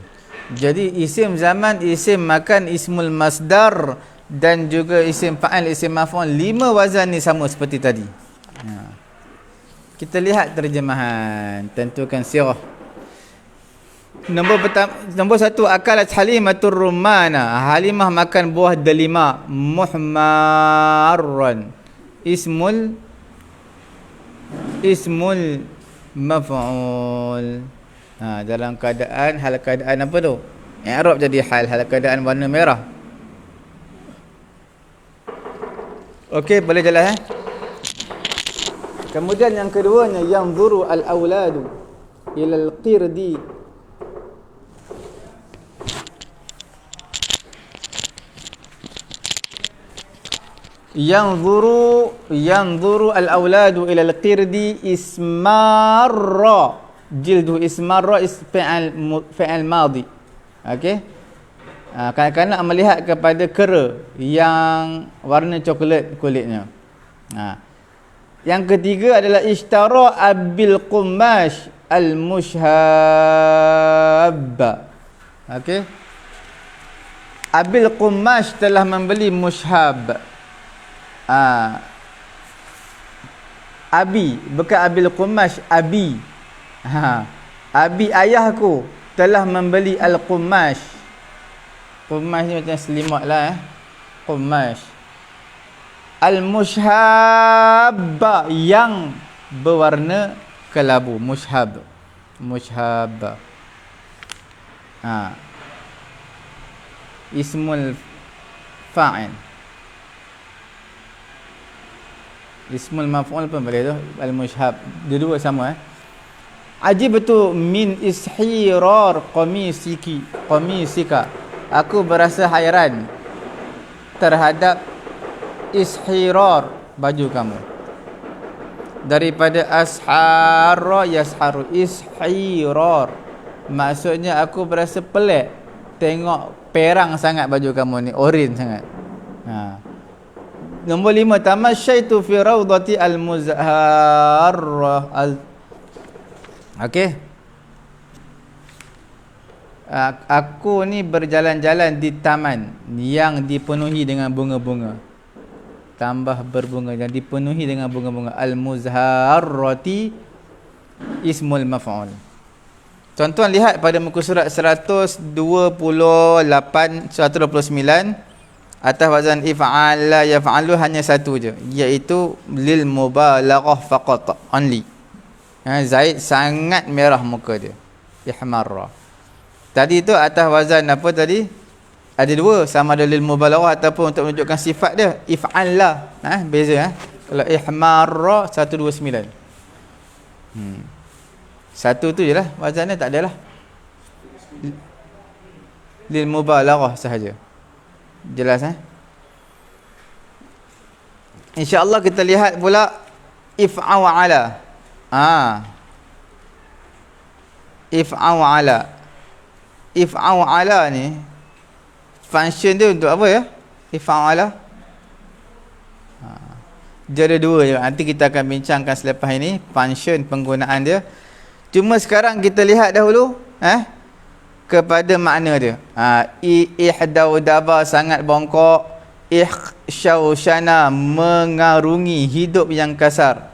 Jadi isim zaman, isim makan, ismul masdar dan juga isim fa'il, isim maf'ul, 5 wazan ni sama seperti tadi. Kita lihat terjemahan, tentukan sirah. Nombor 1, akalat halimatur rumana. Halimah makan buah delima. Muhmarran. Ismul maf'ul. Dalam keadaan, hal keadaan apa tu? I'rab jadi hal keadaan warna merah. Okey, boleh jelas Kemudian yang keduanya, yanzuru al-auladu ila al-qirdi. Yanzuru al-auladu ila al-qirdi ismarra. Jildu ismarra fi'il madhi. Okey. Kanak-kanak melihat kepada kera yang warna coklat kulitnya. Yang ketiga adalah ishtara abil qumash al-mushhab. Okey. Abil qumash telah membeli mushhab. Abi, bukan abil qumash, abi. Abi ayahku telah membeli al-qumash. Qumash ni macam selimut lah Qumash. Al-mushhab yang berwarna kelabu. Mushhab. Ismul fa'il. Ismul maf'ul pun boleh tu. Al-mushhab. Dua-dua sama Ajib tu min ishirar qamisika. Aku berasa hairan terhadap ishirar baju kamu. Daripada ashara yasharu, ishirar. Maksudnya aku berasa pelik tengok perang sangat baju kamu ni, oren sangat. Nombor 5, tamasyaitu fi raudati al-muzharrah. Okey. Aku ni berjalan-jalan di taman yang dipenuhi dengan bunga-bunga. Tambah berbunga dan dipenuhi dengan bunga-bunga. Al-muzharrati ismul maf'ul. Tuan-tuan lihat pada muka surat 128, 129, atas wazan if'ala yaf'alu hanya satu je, iaitu lil mubalaghah faqat, only. Zaid sangat merah muka dia, ihmarra. Tadi tu atas wazan apa tadi? Ada dua, sama ada lil mubalaghah ataupun untuk menunjukkan sifat dia, if'ala. Beza Kalau ihmarra 129. Satu tu je lah wazannya, tak adalah lil mubalaghah sahaja. Jelas InsyaAllah kita lihat pula if'au ala. If'au ala ni function dia untuk apa ya? If'au ala dia ada dua je. Nanti kita akan bincangkan selepas ini function penggunaan dia. Cuma sekarang kita lihat dahulu kepada makna dia. Ihdaudaba sangat bongkok, ihsyaushana mengarungi, hidup yang kasar.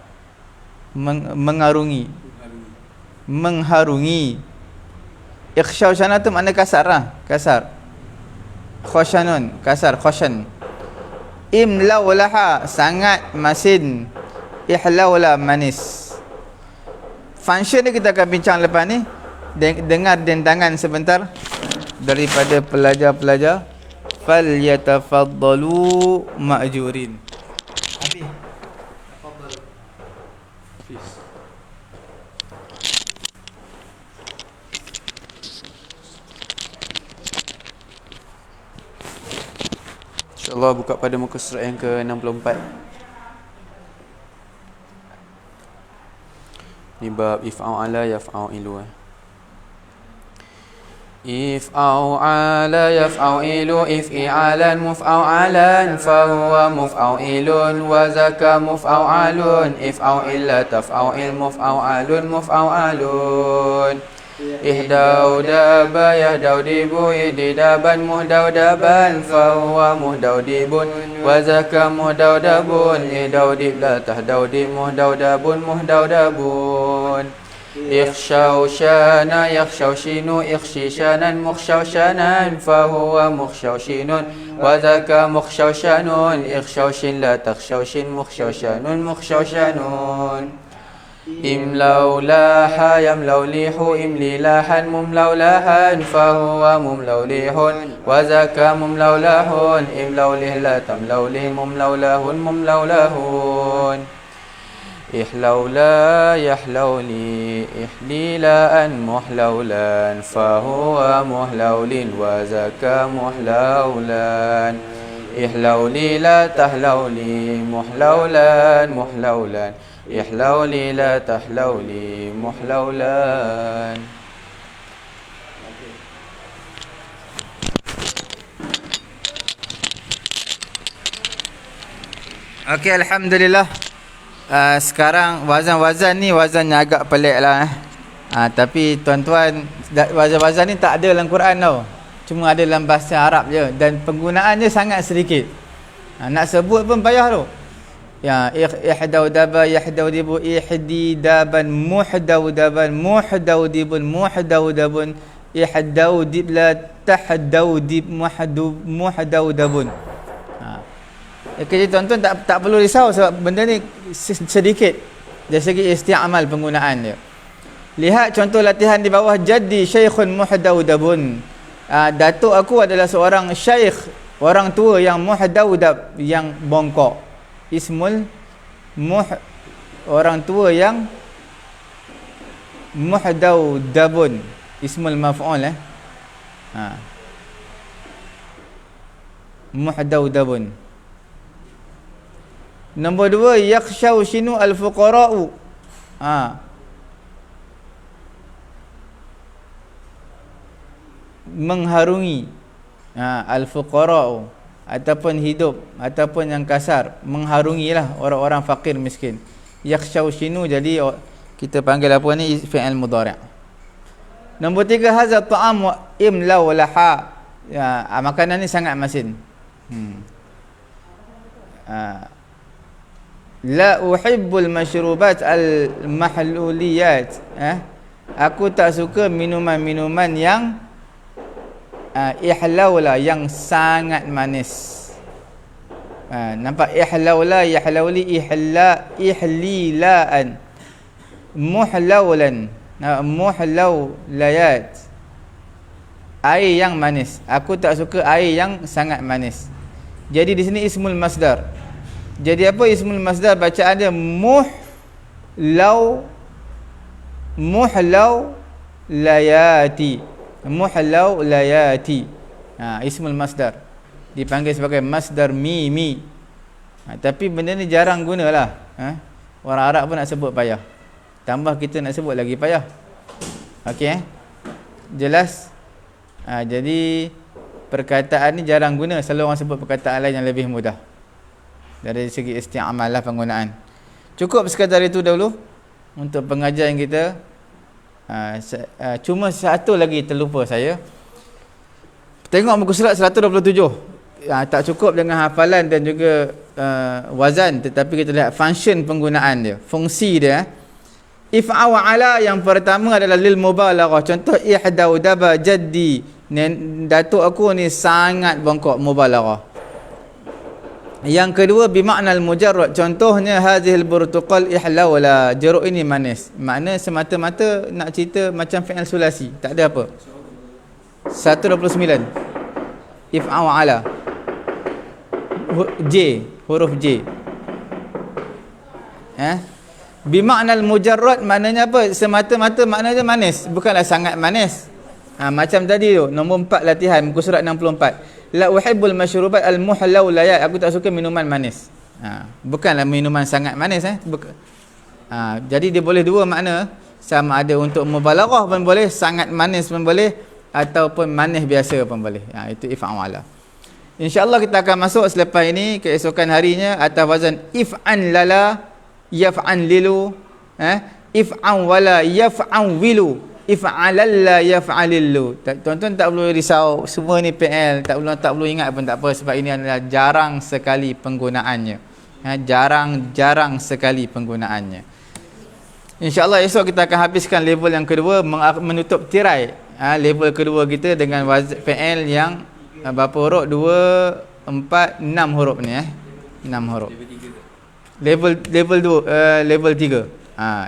Mengarungi, mengharungi. Ihsyaushana tu makna kasar kasar. Khoshanun, kasar, khoshan. Imlaulaha sangat masin, ihlaula manis. Function ni kita akan bincang lepas ni. Dengar dendangan sebentar daripada pelajar-pelajar. Falyatafaddalu ma'jurin. Habis. Tafaddalu. Please. InsyaAllah buka pada muka surat yang ke-64. Ni bab if'au ala yaf'au ilu. If'au ala yaf'au ilu, if'i'alan muf'au alan, fahuwa muf'au ilun, wa zaka muf'au alun, if'au illa taf'au il muf'au alun, muf'au alun. Ihdau daba yahdau dibu, ihdidaban muhdau daban, fahuwa muhdau dibun, wa zaka muhdau dabun, ihdau dib la tahdau dib, muhdau dabun, muhdau dabun. Ikhshawshana yakhshawshinu, ikhshishanan mukhshawshanan, fahuwa mukhshawshinun, wa zaka mukhshawshanun, ikhshawshin la takhshawshin, mukhshawshanun, mukhshawshanun. Imlaulaha yamlaulihu, imlilahan mumlaulahan, fahuwa mumlaulihun, wa zaka mumlaulahun, imlaulih la tamlaulih, mumlaulahun, mumlaulahun. Ihlaula yahlauli, ihlilaan muhlaulan, fahuwa muhlaulin, wa zaka muhlaulan. Ihlauli la tahlauli, muhlaulan, muhlaulan. Ihlauli la tahlauli, muhlaulan. Okey, alhamdulillah. Sekarang wazan-wazan ni wazan yang agak pelik lah tapi tuan-tuan, wazan-wazan ni tak ada dalam Quran tau. Cuma ada dalam bahasa Arab je, dan penggunaannya sangat sedikit. Nak sebut pun payah tu. Ya, ihdaudaba yahdaudibun, ihdidaban muhdaudaban, muhdaudibun, muhdaudabun, ihdaudib la tahdaudib, muhdaudabun. Jadi tuan-tuan tak perlu risau sebab benda ni sedikit dari segi isti'amal penggunaan dia. Lihat contoh latihan di bawah. Jaddi syaikhun muhdaudabun. Datuk aku adalah seorang syekh, orang tua yang muhdaudab, yang bongkok. Ismul orang tua yang muhdawdabun, ismul maf'ul muhdawdabun. Nombor 2, yakhshawshinu al-fuqara'u, mengharungi, al-fuqara'u, ataupun hidup, ataupun yang kasar, mengharungilah orang-orang fakir miskin. Yakhshawshinu, jadi kita panggil apa ni, fi'il mudhari'. Nombor 3, hadza ta'am wa imlau laha, makanan ni sangat masin. La uhibbul mashrubat al-mahluliyat, aku tak suka minuman-minuman yang ihlaula, yang sangat manis. Nampak, ihlaula, yahlauli, ihlilaan, muhlaulan, muhlaulayat, air yang manis. Aku tak suka air yang sangat manis. Jadi di sini ismul masdar. Jadi apa ismul masdar? Bacaan dia muhlaulayati, muhlaulayati. Ismul masdar dipanggil sebagai masdar mimi. Tapi benda ni jarang gunalah. Orang Arab pun nak sebut payah, tambah kita nak sebut lagi payah. Okey, jelas. Jadi perkataan ni jarang guna, selalu orang sebut perkataan lain yang lebih mudah dari segi isti'amal lah, penggunaan. Cukup sekadar itu dahulu untuk pengajian kita. Cuma satu lagi terlupa saya. Tengok muka surat 127. Tak cukup dengan hafalan dan juga wazan, tetapi kita lihat function penggunaan dia, fungsi dia. If'a wa ala, yang pertama adalah lil mubalaghah. Contoh, ihdaudaba jaddi, datuk aku ni sangat bongkok, mubalaghah. Yang kedua, bimakna al-mujarrad. Contohnya, hadhil burtuqal ihlawla, jeruk ini manis. Makna semata-mata nak cerita macam fi'il sulasi, tak ada apa. 129, if'a wa ala, J, huruf J. Bimakna al-mujarrad, maknanya apa? Semata-mata maknanya manis, bukanlah sangat manis. Macam tadi tu, nombor 4 latihan, muka surat 64. La uhibbul mashrubat al-muhlaulayat, aku tak suka minuman manis. Bukanlah minuman sangat manis. Jadi dia boleh dua makna, sama ada untuk mubalaghah pun boleh, sangat manis pun boleh, ataupun manis biasa pun boleh. Itu if'ala. InsyaAllah kita akan masuk selepas ini, keesokan harinya, atas wazan if'an lala, yaf'an lilu, if'an wala, yaf'an wilu, if'alalla, yaf'alillu. Tuan-tuan tak perlu risau, semua ni PL, tak perlu ingat pun tak apa, sebab ini adalah jarang sekali penggunaannya. Jarang sekali penggunaannya. InsyaAllah esok kita akan habiskan level yang kedua, menutup tirai level kedua kita dengan PL yang berapa huruf? 2, 4, 6 huruf ni 6 huruf. Level 2, level 3.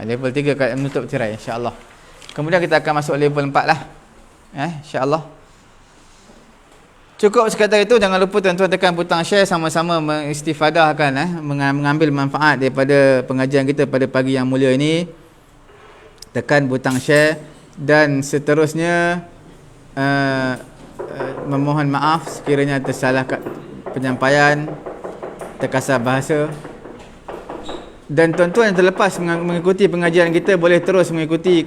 Level 3 akan menutup tirai, insya-Allah. Kemudian kita akan masuk level 4 lah. Insya-Allah. Cukup sekadar itu. Jangan lupa tuan-tuan tekan butang share, sama-sama mengistifadahkan, mengambil manfaat daripada pengajian kita pada pagi yang mulia ini. Tekan butang share, dan seterusnya memohon maaf sekiranya tersalah penyampaian, terkasar bahasa. Dan tuan-tuan yang terlepas mengikuti pengajian kita, boleh terus mengikuti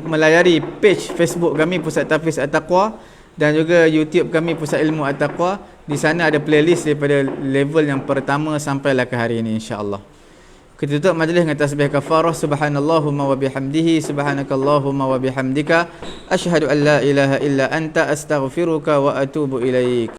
melayari page Facebook kami Pusat Tahfiz At-Taqwa, dan juga YouTube kami Pusat Ilmu At-Taqwa. Di sana ada playlist daripada level yang pertama sampailah ke hari ini, insya-Allah. Kita tutup majlis dengan tasbih kafarah. Subhanallahumma wa bihamdihi, subhanakallahumma wa bihamdika, asyhadu an la ilaha illa anta, astaghfiruka wa atubu ilaik.